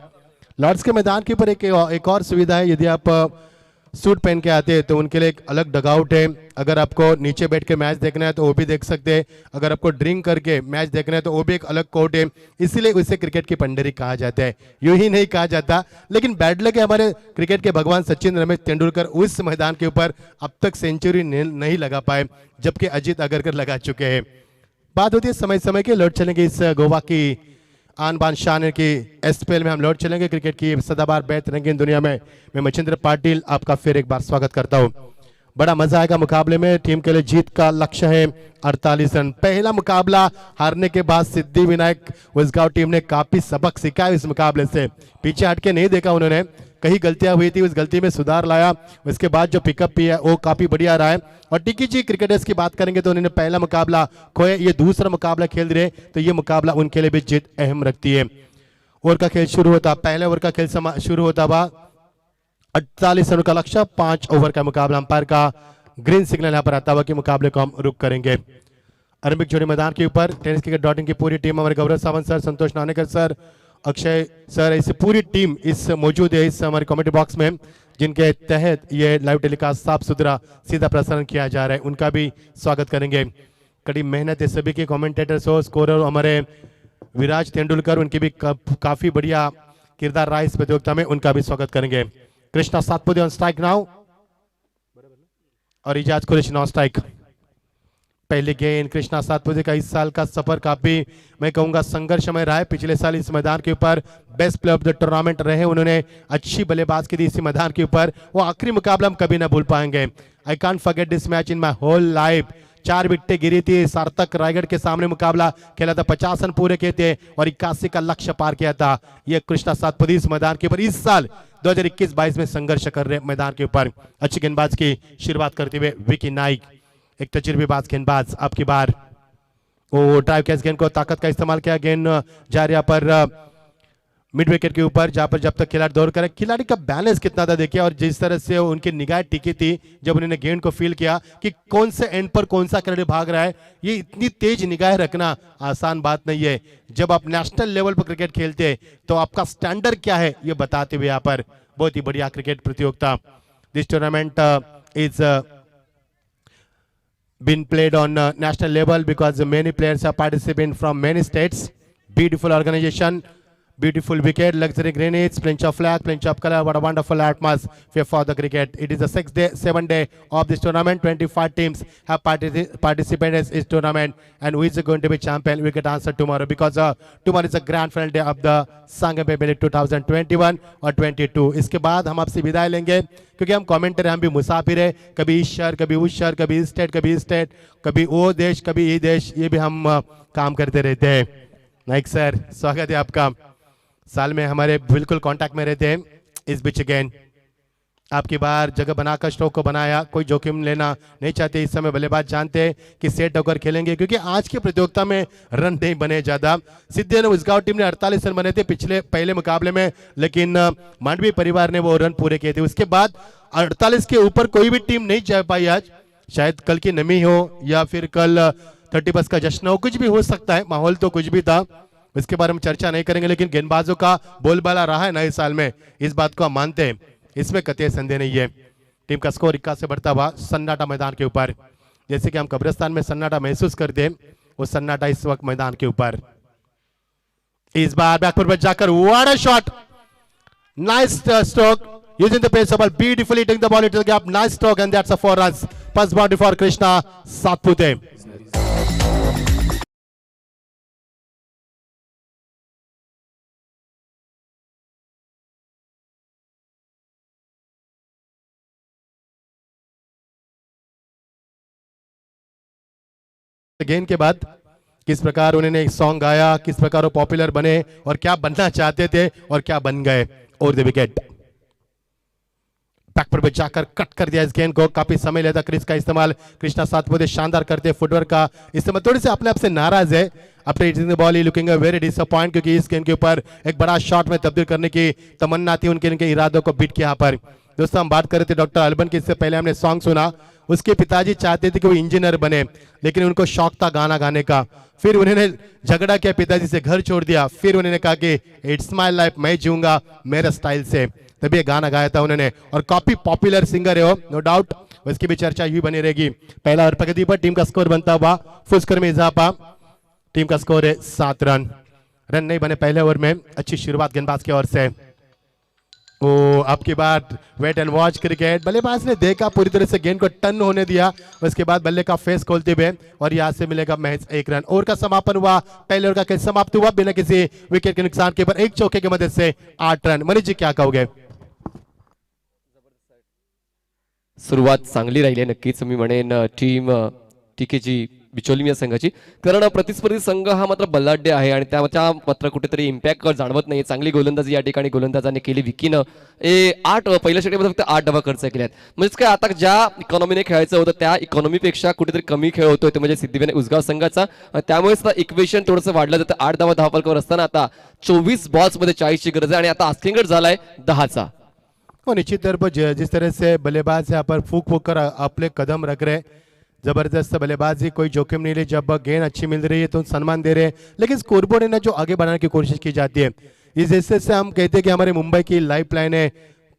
लॉर्ड्स के मैदान के ऊपर एक और सुविधा है, यदि आप सूट पहन के आते हैं तो उनके लिए एक अलग डगआउट है। अगर आपको नीचे बैठ के मैच देखना है तो वो भी देख सकते हैं, अगर आपको ड्रिंक करके मैच देखना है तो वो भी एक अलग कोर्ट है। इसीलिए उसे क्रिकेट की पंडेरी कहा जाता है, यूं ही नहीं कहा जाता। लेकिन बैड लक है हमारे क्रिकेट के भगवान सचिन रमेश तेंदुलकर उस मैदान के ऊपर अब तक सेंचुरी नहीं लगा पाए, जबकि अजीत अगरकर लगा चुके हैं। बात होती है समय समय की, लौट चलेंगे इस गोवा की आन बान शान की एसपीएल में हम लौट चलेंगे क्रिकेट की सदाबहार बेहद रंगीन दुनिया में। मैं मचिंद्र पाटिल आपका फिर एक बार स्वागत करता हूं। बड़ा मजा आएगा मुकाबले में, टीम के लिए जीत का लक्ष्य है 48 रन। पहला मुकाबला हारने के बाद सिद्धि विनायक उसगांव टीम ने काफी सबक सीखा इस मुकाबले से, पीछे हटके नहीं देखा उन्होंने, कहीं गलतियां हुई थी उस गलती में सुधार लाया, उसके बाद जो पिकअप भी है वो काफी बढ़िया रहा है। और टिकी जी क्रिकेटर्स की बात करेंगे तो उन्होंने पहला मुकाबला खोए, ये दूसरा मुकाबला खेल रहे तो ये मुकाबला उनके लिए भी जीत अहम रखती है। ओवर का खेल शुरू होता, पहले ओवर का खेल शुरू होता हुआ 48 रन का लक्ष्य, 5 ओवर का मुकाबला, अंपायर का ग्रीन सिग्नल यहाँ पर आता हुआ कि मुकाबले को हम रुक करेंगे। अरबिक जोड़ी मैदान के ऊपर टेनिस क्रिकेट डॉट इन की पूरी टीम, हमारे गौरव सावंत सर, संतोष नानेकर सर, अक्षय सर, ऐसी पूरी टीम इस मौजूद है इस हमारे कमेटी बॉक्स में, जिनके तहत ये लाइव टेलीकास्ट साफ सुथरा सीधा प्रसारण किया जा रहा है, उनका भी स्वागत करेंगे। कड़ी मेहनत है सभी के, कमेंटेटर्स हो, स्कोरर हमारे विराज तेंदुलकर, उनकी भी काफी बढ़िया किरदार रहा इस प्रतियोगिता में, उनका भी स्वागत करेंगे। Krishna Satpute on strike now और इजाज कुरैशी नॉन स्ट्राइक। पहले गेंद कृष्णा सातपुते का इस साल का सफर काफी मैं कहूंगा संघर्षमय रहा है। पिछले साल इस मैदान के ऊपर best player of the tournament रहे, उन्होंने अच्छी बल्लेबाज की थी इसी मैदान के ऊपर, वो आखिरी मुकाबला हम कभी ना भूल पाएंगे। I can't forget this match in my whole life. 4 विकेटें गिरी थी, सार्थक रायगढ़ के सामने मुकाबला खेला था, 50 रन पूरे किए थे और 81 का लक्ष्य पार किया था। ये कृष्णा सातपुते इस मैदान के ऊपर इस साल 2021-22 में संघर्ष कर रहे मैदान के ऊपर। अच्छी गेंदबाज की शुरुआत करते हुए विकी नाइक, एक तजुर्बेबाज गेंदबाज, आपकी बार वो ड्राइव कैच गेंद को ताकत का इस्तेमाल किया, गेंद जा रहा पर मिड विकेट के ऊपर, जहां पर जब तक खिलाड़ी दौड़ करे, खिलाड़ी का बैलेंस कितना था देखिए, और जिस तरह से उनकी निगाह टिकी थी जब उन्होंने गेंद को फील किया कि कौन से एंड पर कौन सा खिलाड़ी भाग रहा है। ये इतनी तेज निगाह रखना आसान बात नहीं है। जब आप नेशनल लेवल पर क्रिकेट खेलते हैं तो आपका स्टैंडर्ड क्या है ये बताते हुए यहाँ पर बहुत ही बढ़िया क्रिकेट प्रतियोगिता। This tournament is been played on national level because many players have participated from many states. Beautiful organization, beautiful wicket, luxury greens, plenty of flag, plenty of color. What a wonderful atmosphere for the cricket. It is the 7th day of this tournament. 25 teams have participated in this tournament, and who is going to be champion? We get answer tomorrow, because tomorrow is the grand final day of the Sangam Bay 2021 और 22। इसके बाद हम आपसे विदाई लेंगे, क्योंकि हम commenter हैं, हम भी मुसाफिर है, कभी इस शहर, कभी उस शहर, कभी इस स्टेट, कभी इस स्टेट, कभी वो देश, कभी ये देश, ये भी हम काम करते रहते हैं। नाइक सर, स्वागत है आपका। साल में हमारे बिल्कुल कांटेक्ट में रहते हैं। इस बीच अगेन आपकी बार जगह बनाकर स्ट्रोक को बनाया, कोई जोखिम लेना नहीं चाहते। इस समय बल्लेबाज जानते हैं कि सेट होकर खेलेंगे, क्योंकि आज की प्रतियोगिता में रन नहीं बने ज्यादा। सिद्धि उसगांव टीम ने 48 रन बने थे पहले मुकाबले में, लेकिन मांडवी परिवार ने वो रन पूरे किए थे। उसके बाद 48 के ऊपर कोई भी टीम नहीं जा पाई आज। शायद कल की नमी हो या फिर कल 31 का जश्न हो, कुछ भी हो सकता है, माहौल तो कुछ भी था, इसके बारे में चर्चा नहीं करेंगे। लेकिन गेंदबाजों का बोलबाला रहा है नए साल में, इस बात को हम मानते हैं, इसमें कतई संदेह नहीं है। टीम का स्कोर 21 से बढ़ता हुआ सन्नाटा मैदान के ऊपर, जैसे कि हम कब्रिस्तान में सन्नाटा महसूस करते हैं, वो सन्नाटा इस वक्त मैदान के ऊपर। इस बार बैकफुट पर जाकर what a shot, nice stroke using the pace of ball, beautifully hitting the ball into the gap, nice stroke, and that's a 4 runs. First boundary for Krishna Satpute. गेंद के बाद किस प्रकार उन्होंने एक सॉन्ग गाया, किस प्रकार वो पॉपुलर बने और क्या बनना चाहते थे और क्या बन गए। और द विकेट बैक पर जाकर कट कर दिया इस गेंद को, काफी समय लेता क्रिस का इस्तेमाल। कृष्णा सातपुते शानदार करते, फुटवर्क का इस्तेमाल, थोड़ी से अपने आप से नाराज है। अपने hitting the ball he looking very disappoint, क्योंकि इस गेंद के ऊपर एक बड़ा शॉट में तब्दील करने की तमन्ना थी उनके इरादों को बीट किया। यहाँ पर दोस्तों हम बात कर रहे थे डॉक्टर अलबन की, इससे पहले हमने सॉन्ग सुना, उसके पिताजी चाहते थे कि वो इंजीनियर बने, लेकिन उनको शौक था गाना गाने का। फिर उन्होंने झगड़ा किया, पिताजी से घर छोड़ दिया। फिर उन्होंने कहा कि इट्स माई लाइफ, मैं जीऊंगा मेरे स्टाइल से, तभी ये गाना गाया था उन्होंने। और काफी पॉपुलर सिंगर है वो, नो डाउट। उसकी भी चर्चा यूं बनी रहेगी। पहला ओवर प्रगति पर, टीम का स्कोर बनता हुआ फुल स्कोर में इजाफा। टीम का स्कोर है 7 रन। रन नहीं बने पहले ओवर में। अच्छी शुरुआत गेंदबाज की ओर से। ओ आपकी बात, वेट एंड वॉच क्रिकेट। बल्लेबाज ने देखा, पूरी तरह से गेंद को टर्न होने दिया, उसके बाद बल्ले का फेस खोलते हुए, और यहां से मिलेगा महज 1 रन। ओवर का समापन हुआ, पहले ओवर का खेल समाप्त हुआ बिना किसी विकेट के नुकसान के, पर एक चौके की मदद से 8 रन। मनीष जी क्या कहोगे? सुरुवात चांगली राहिली आहे नक्कीच मी म्हणेन टीम टीकेजी बिचोलीम या संघाची, कारण प्रतिस्पर्धी संघ हा मात्र बलाढ्य आहे आणि त्याच्या मात्र कुठेतरी इम्पॅक्ट जाणवत नाही. चांगली गोलंदाजी या ठिकाणी गोलंदाजाने केली विकीनं. पहिल्या षटकामध्ये फक्त 8 धावा खर्च केल्यात. म्हणजेच काय, आता ज्या इकॉनॉमीने खेळायचं होतं त्या इकॉनॉमीपेक्षा कुठेतरी कमी खेळ होतोय, ते म्हणजे सिद्धिविनायक उसगाव संघाचा. त्यामुळेच आता इक्वेशन थोडंसं वाढलं जातं. 8 धावा धावफलकावर असताना आता 24 बॉल्समध्ये 40 ची गरज आहे आणि आता आस्किंग रेट झालाय 10चा. और निश्चित तौर पर जिस तरह से बल्लेबाज यहाँ पर फूक फूक कर अपने कदम रख रहे, जबरदस्त बल्लेबाजी, कोई जोखिम नहीं ले। जब गेंद अच्छी मिल रही है तो सम्मान दे रहे हैं, लेकिन स्कोरबोर्ड है ना जो आगे बढ़ाने की कोशिश की जाती है। इस हिस्से से हम कहते हैं कि हमारे मुंबई की लाइफ लाइन है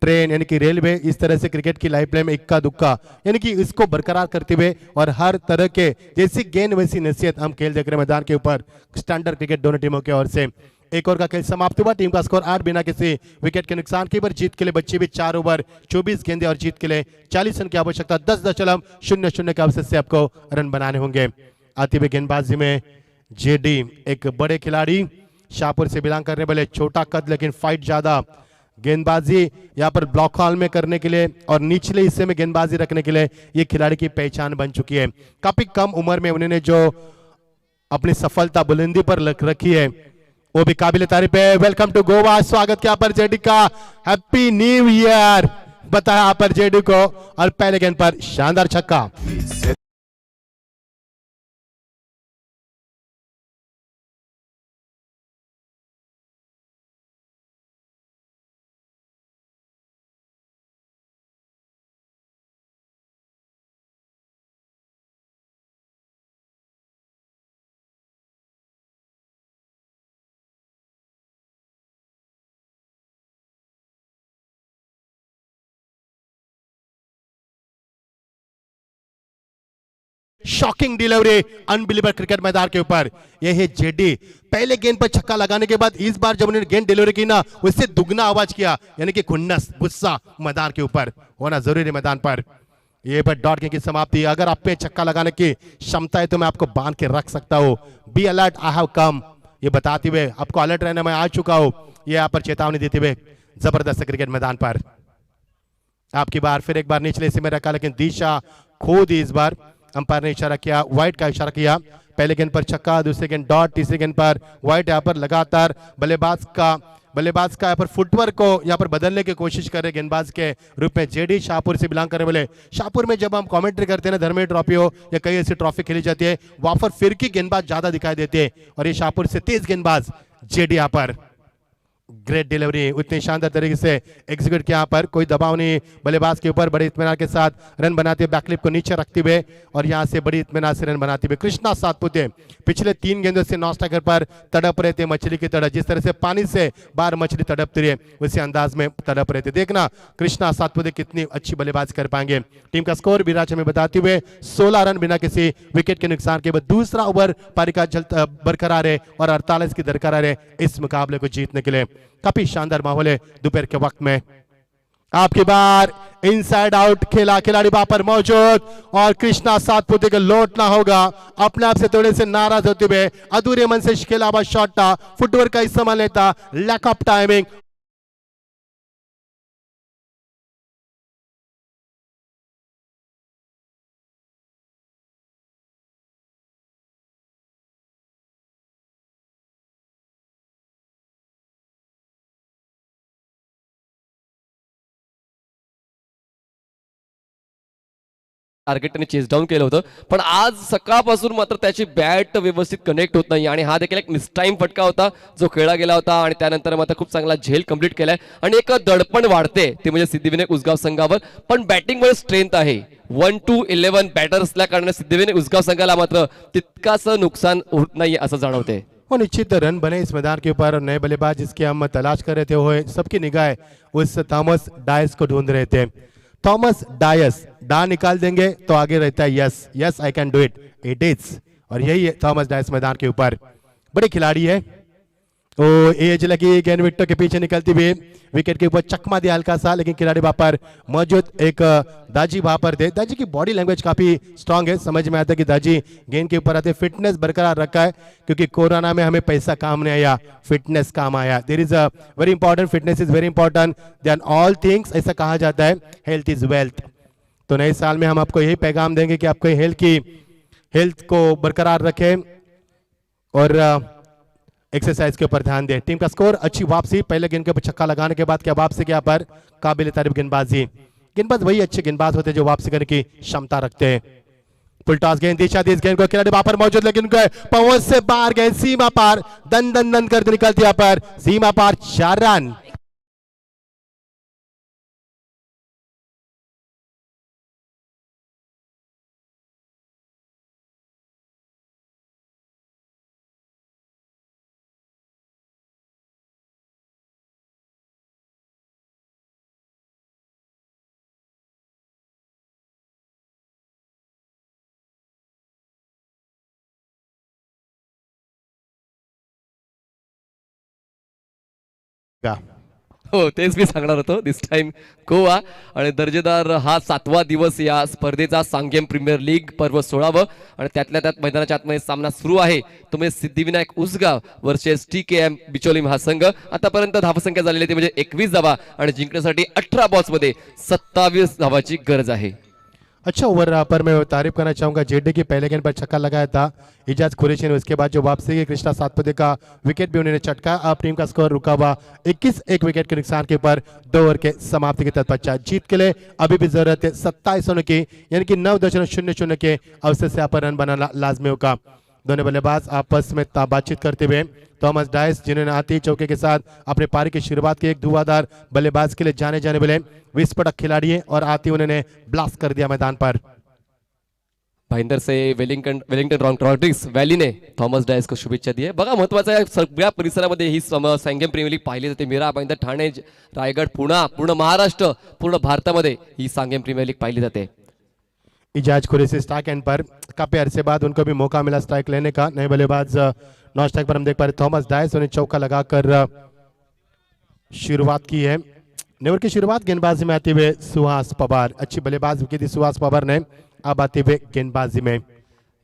ट्रेन, यानी कि रेलवे। इस तरह से क्रिकेट की लाइफ लाइन में इक्का दुक्का, यानी कि इसको बरकरार करते हुए और हर तरह के जैसी गेंद वैसी नसीहत हम खेल देख रहे हैं मैदान के ऊपर। स्टैंडर्ड क्रिकेट दोनों टीमों की ओर से। एक ओवर का खेल समाप्त हुआ, टीम का स्कोर 8 बिना किसी विकेट के नुकसान के। पर जीत के लिए बच्चे भी 4 ओवर 24 गेंदे और जीत के लिए 40 रन की आवश्यकता। 10.00 के अवसर से आपको रन बनाने होंगे। आती हुई गेंदबाजी में जेडी, एक बड़े खिलाड़ी, शाहपुर से बिलोंग करने वाले, छोटा कद लेकिन फाइट ज्यादा। गेंदबाजी यहाँ पर ब्लॉक हॉल में करने के लिए और निचले हिस्से में गेंदबाजी रखने के लिए ये खिलाड़ी की पहचान बन चुकी है। काफी कम उम्र में उन्होंने जो अपनी सफलता बुलंदी पर रखी है वो भी काबिल तारीफ है। वेलकम टू गोवा, स्वागत किया पर जेडी का, हैप्पी न्यू ईयर बताया पर जेडी को। और पहले गेंद पर शानदार छक्का। शॉकिंग डिलीवरी अनबिलीवर क्रिकेट मैदान के ऊपर। यह है जेडी। पहले गेंद पर छक्का लगाने के बाद इस बार जब उन्होंने गेंद डिलीवरी की ना, उससे दुगना आवाज किया, यानी कि खुन्नस गुस्सा मैदान के ऊपर होना जरूरी मैदान पर। ये पर डॉट गेंद की समाप्ति। अगर आप पे छक्का लगाने की क्षमता है तो मैं आपको बांध के रख सकता हूं। Be alert, I have come, ये बताते हुए आपको अलर्ट रहने में आ चुका हूं, ये यहाँ पर चेतावनी देते हुए जबरदस्त क्रिकेट मैदान पर। आपकी बार फिर एक बार निचले हिस्से में रखा, लेकिन दिशा खो दी। इस बार अंपायर ने इशारा किया, व्हाइट का इशारा किया। पहले गेंद पर छक्का, दूसरे गेंद डॉट, तीसरी गेंद पर व्हाइट। यहाँ पर लगातार बल्लेबाज का यहाँ पर फुटवर्क को यहाँ पर बदलने की कोशिश कर रहे गेंदबाज के रूप में जेडी, शाहपुर से बिलोंग करने वाले। शाहपुर में जब हम कमेंट्री करते हैं ना, धर्मेंद्र ट्रॉफी हो या कई ऐसी ट्रॉफी खेली जाती है, वहां पर फिरकी गेंदबाज ज्यादा दिखाई देते हैं, और ये शाहपुर से तेज गेंदबाज जेडी यहाँ पर। ग्रेट डिलीवरी, उतनी शानदार तरीके से एग्जीक्यूट किया। पर कोई दबाव नहीं, बल्लेबाज के ऊपर बड़े इत्मीनान के साथ रन बनाते हुए, बैकलिप को नीचे रखते हुए और यहां से बड़ी इत्मीनान से रन बनाते हुए कृष्णा सातपुते पिछले 3 गेंदों से नॉन स्ट्राइकर पर तड़प रहे थे मछली की तरह। जिस तरह से पानी से बाहर मछली तड़पती है, उसी अंदाज में तड़प रहे थे। देखना कृष्णा सातपुते कितनी अच्छी बल्लेबाजी कर पाएंगे। टीम का स्कोर विराट में बताते हुए 16 रन बिना किसी विकेट के नुकसान के बाद दूसरा ओवर पारी का बरकरार है और 48 की दरकार है इस मुकाबले को जीतने के लिए। काफी शानदार माहौल है दोपहर के वक्त में। आपकी बार इनसाइड आउट खेला, खिलाड़ी वहां पर मौजूद और कृष्णा सातपुते को लौटना होगा। अपने आप से थोड़े से नाराज होते हुए अधूरे मन से खेला हुआ शॉट था, फुटवर्क का इस्तेमाल लेता, लैक ऑफ टाइमिंग। टार्गेट त्यांनी चेस डाऊन केलं होतं, पण आज सकाळपासून मात्र त्याची बॅट व्यवस्थित कनेक्ट होत नाही आणि हा देखील एक मिसटाईम फटका होता जो खेळला गेला होता आणि त्यानंतर मात्र खूप चांगला झेल कंप्लीट केलाय आणि एक दडपण वाढते ते म्हणजे सिद्धिविनायक उसगाव संघावर. पण बॅटिंगमध्ये स्ट्रेंथ आहे. 1-11 बॅटर असल्या कारणाने सिद्धिविनायक उसगाव संघाला मात्र तितकाच नुकसान होत नाही असं जाणवते. वो निश्चित रन बने इस मैदान के ऊपर और नए बल्लेबाज जिसकी हम तलाश कर रहे थे वो सबकी निगाह उस थॉमस डायस को ढूंढ रहे थे. थॉमस डायस डा निकाल देंगे तो आगे रहता है yes yes I can do it it is. और यही है थॉमस डायस मैदान के ऊपर. बड़े खिलाड़ी है. ओ एज लगी गेंद विकेट के पीछे निकलती हुई विकेट के ऊपर चकमा दिया हल्का सा, लेकिन खिलाड़ी वहां पर मौजूद एक दाजी वहां पर थे. दाजी की बॉडी लैंग्वेज काफी स्ट्रांग है. समझ में आता है कि दाजी गेंद के ऊपर आते फिटनेस बरकरार रखा है क्योंकि कोरोना में हमें पैसा काम नहीं आया, फिटनेस काम आया. There is a very important. Fitness is very important then all things. ऐसा कहा जाता है हेल्थ इज वेल्थ. तो नए साल में हम आपको यही पैगाम देंगे कि आपको हेल्थ को बरकरार रखें और एक्सरसाइज के ऊपर ध्यान दें. टीम का स्कोर अच्छी वापसी. पहले गेंद के ऊपर छक्का लगाने के बाद क्या वापसी के पर काबिल तारीफ गेंदबाजी. गेंदबाज वही अच्छे गेंदबाज होते हैं जो वापसी करने की क्षमता रखते हैं. फुल टॉस गेंद दिशा दी इस गेंद को खिलाड़ी वहां पर मौजूद, लेकिन पहुंच से बाहर गेंद सीमा पार दन दन दन करते निकलती यहाँ पर सीमा पार 4 रन. हो तेच मी सांगणार होतो. दिस टाइम गोवा आणि दर्जेदार हा 7वा दिवस या स्पर्धेचा सांगेम प्रीमियर लीग पर्व 16व आणि त्यातल्या त्यात मैदानाच्या आतमध्ये सामना सुरू आहे. तो म्हणजे सिद्धिविनायक उसगाव वर्सेस TKM बिचोलीम हा संघ. आतापर्यंत धावसंख्या झालेली ती म्हणजे 21 धावा आणि जिंकण्यासाठी 18 बॉल्स मध्ये 27 धावाची गरज आहे. अच्छा ओवर पर मैं तारीफ करना चाहूंगा जेडी की पहले गेंद पर छक्का लगाया था इजाज कुरैशी ने. उसके बाद जो वापसी की कृष्णा सातपुते का विकेट भी उन्होंने चटका. अब टीम का स्कोर रुका हुआ 21 एक विकेट के नुकसान के ऊपर 2 ओवर के समाप्ति के तत्पश्चात. जीत के लिए अभी भी जरूरत है 27 रनों की, यानी कि 9.00 के अवसर से यहाँ पर रन बनाना लाजमी होगा. दोनों बल्लेबाज आपस में बातचीत करते हुए थॉमस डायस जिन्होंने आते ही चौके के साथ अपने पारी की शुरुआत की, एक धुआंधार बल्लेबाज के लिए जाने जाने वाले विस्फोटक खिलाड़ी है और आते ही उन्होंने ब्लास्ट कर दिया मैदान पर. भाईंदर से वेलिंग्टन रॉड्रिग्स व्हॅलीने थॉमस डायस को शुभेच्छा दी आहे. बघा महत्वाचं आहे सगळ्या परिसरामध्ये ही सांगेम प्रीमियर लीग पाहिली जाते. मीरा भाईंदर ठाणे रायगड पूर्ण महाराष्ट्र पूर्ण भारतामध्ये ही सांगेम प्रीमियर लीग पाहिली जाते. इजाज कुरैशी स्ट्राइक एंड पर काफी अरसे बाद उनको भी मौका मिला स्ट्राइक लेने का. नए बल्लेबाज नॉन स्ट्राइक पर हम देख पा रहे थॉमस डायस उन्हें चौका लगाकर शुरुआत की है. नेवर की शुरुआत गेंदबाजी में आते हुए सुहास पवार. अच्छी बल्लेबाज की थी सुहास पवार ने. अब आते हुए गेंदबाजी में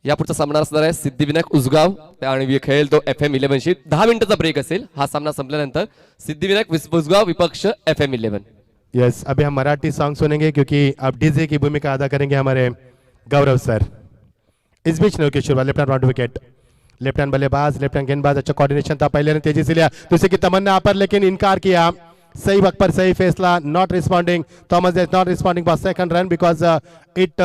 यापुढचा सामना असणार आहे सिद्धिविनायक उसगाव आणि खेळेल तो FM 11 शी. 10 मिनिटाचा ब्रेक असेल हा सामना संपल्यानंतर. सिद्धिविनायक उसगाव विपक्ष FM 11. यस अभी हम मराठी सॉन्ग सुनेंगे क्योंकि अब डीजे की भूमिका अदा करेंगे हमारे गौरव सर. इस बीच ने शुरुआत left hand wicket. Left hand बल्लेबाज लेफ्ट हैंड गेंदबाज अच्छा कोऑर्डिनेशन था. पहले ने तेजी से लिया दूसरे की तमन्ना पर लेकिन इनकार किया. सही वक्त पर सही फैसला. Not responding Thomas is not responding for second run because it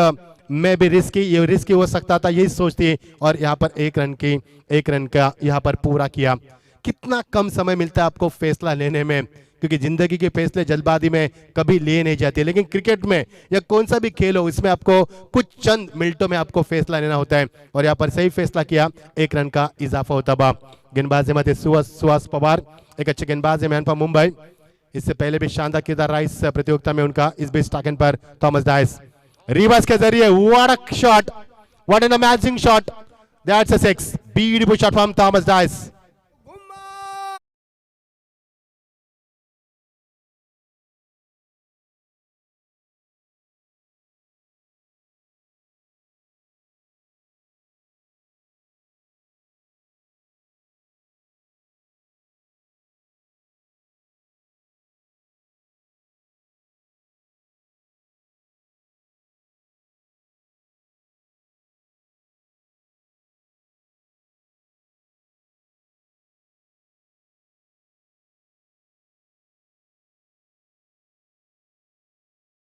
may be risky. ये रिस्की हो सकता था यही सोचती और यहाँ पर एक रन का यहाँ पर पूरा किया. कितना कम समय मिलता है आपको फैसला लेने में, क्योंकि जिंदगी के फैसले जल्दबाजी में कभी लिए नहीं जाते. लेकिन क्रिकेट में या कौन सा भी खेल हो इसमें आपको कुछ चंद मिनटों में आपको फैसला लेना होता है और यहाँ पर सही फैसला किया. 1 रन का इजाफा होता हुआ. गेंदबाजी में सुहास पवार एक अच्छे गेंदबाज है मैन फॉर मुंबई. इससे पहले भी शानदार किरदार रहा इस प्रतियोगिता में उनका. इस बीच स्टाकिन पर थॉमस डायस रिवर्स के जरिए what a shot, what an amazing shot. That's a 6 beautiful shot from Thomas Dias.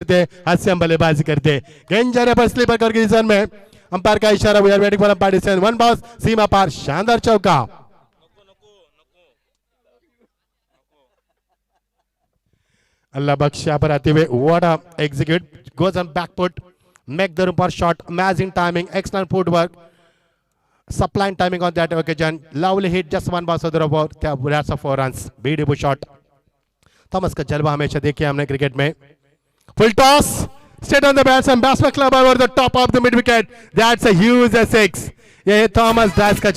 करते, हास्यम बल्लेबाजी करते। गेंद जाने पर स्लीपर करके डिसीजन में अंपायर का इशारा, we are waiting for umpire decision. One ball सीमा पार, शानदार चौका। अल्लाह बख्श यहाँ पर आते हुए what a execute, goes on back foot, make the room for shot, amazing timing, excellent footwork, supplying timing on that occasion, lovely hit, just one ball सदर over, that's a 4 runs, beautiful shot। Thomas का जलवा हमेशा देखिए हमने cricket में। फुल toss, straight on the batsman, batsman club over the top of the mid wicket, that's a huge 6। ये Thomas drives का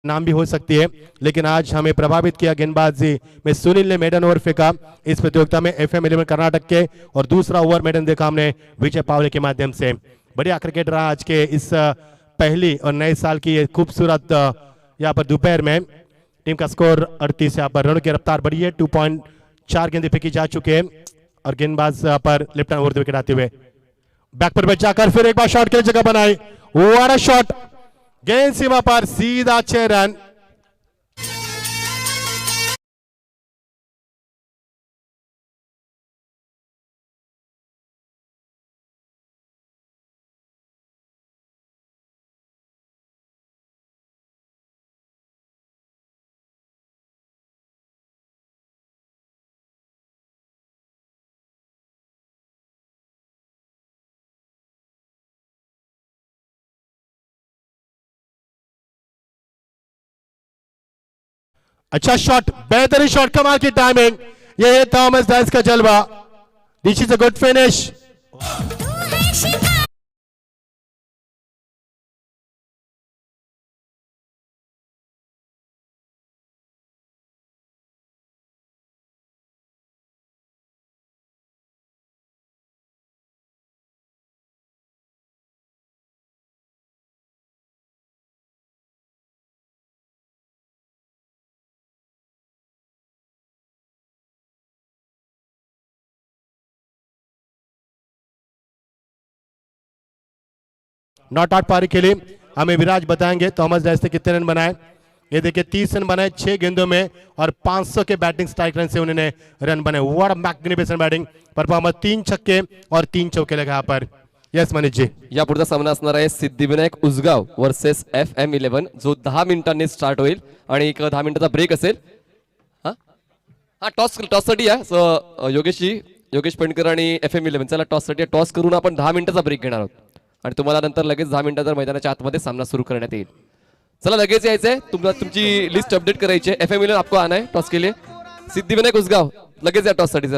नाम भी हो सकती है, लेकिन आज हमें प्रभावित किया गेंदबाजी में सुनील ने मेडन ओवर फेंका इस प्रतियोगिता में FM11 कर्नाटक के, और दूसरा ओवर मेडन देखा हमने विजय पावले के माध्यम से। बढ़िया क्रिकेट रहा आज के इस पहली और नए साल की ये खूबसूरत यहाँ पर दोपहर में। टीम का स्कोर 38, यहाँ पर रनों की रफ्तार बढ़ी है, 2.4 गेंदें फेंकी जा चुके हैं, और गेंदबाज पर लेफ्ट हैंड ओवर विकेट आते हुए बैक पर जाकर फिर एक बार शॉट के लिए जगह बनाई, व्हाट अ शॉट, गेंद सीमा पर सीधा 6 रन। अच्छा शॉट, बेहतरीन शॉट, कमाल की टाइमिंग, ये है थॉमस डाइस का जलवा। This is a good finish. Not out पारी के लिए हमें विराज बताएंगे थॉमस डाइस ने कितने रन बनाए। ये देखिए 30 रन बनाए 6 गेंदों में, और 500 के बैटिंग स्ट्राइक रेट से उन्होंने रन बनाए। What a magnificent batting performance, 3 छक्के और 3 चौके लगे यहाँ पर। यस मनीष जी, या पुढचा सामना असणार आहे सिद्धिविनायक उसगाव वर्सेस FM11, जो 10 मिनिटांनी स्टार्ट होईल आणि एक 10 मिनिटाचा ब्रेक असेल। हा टॉससाठी आहे। सो योगेश पेंडकर आणि FM11 चला टॉससाठी टॉस करून आपण 10 मिनिटाचा ब्रेक घेणार आहोत, आणि तुम्हाला नंतर लगेच 10 मिनिटात मैदानाच्या आतमध्ये सामना सुरू करण्यात येईल। चला लगेच यायचंय, तुम्हाला तुमची लिस्ट अपडेट करायची आहे। FM11 आपको आना है टॉस के लिए, सिद्धिविनायक उसगाव लगेच या टॉस साठी।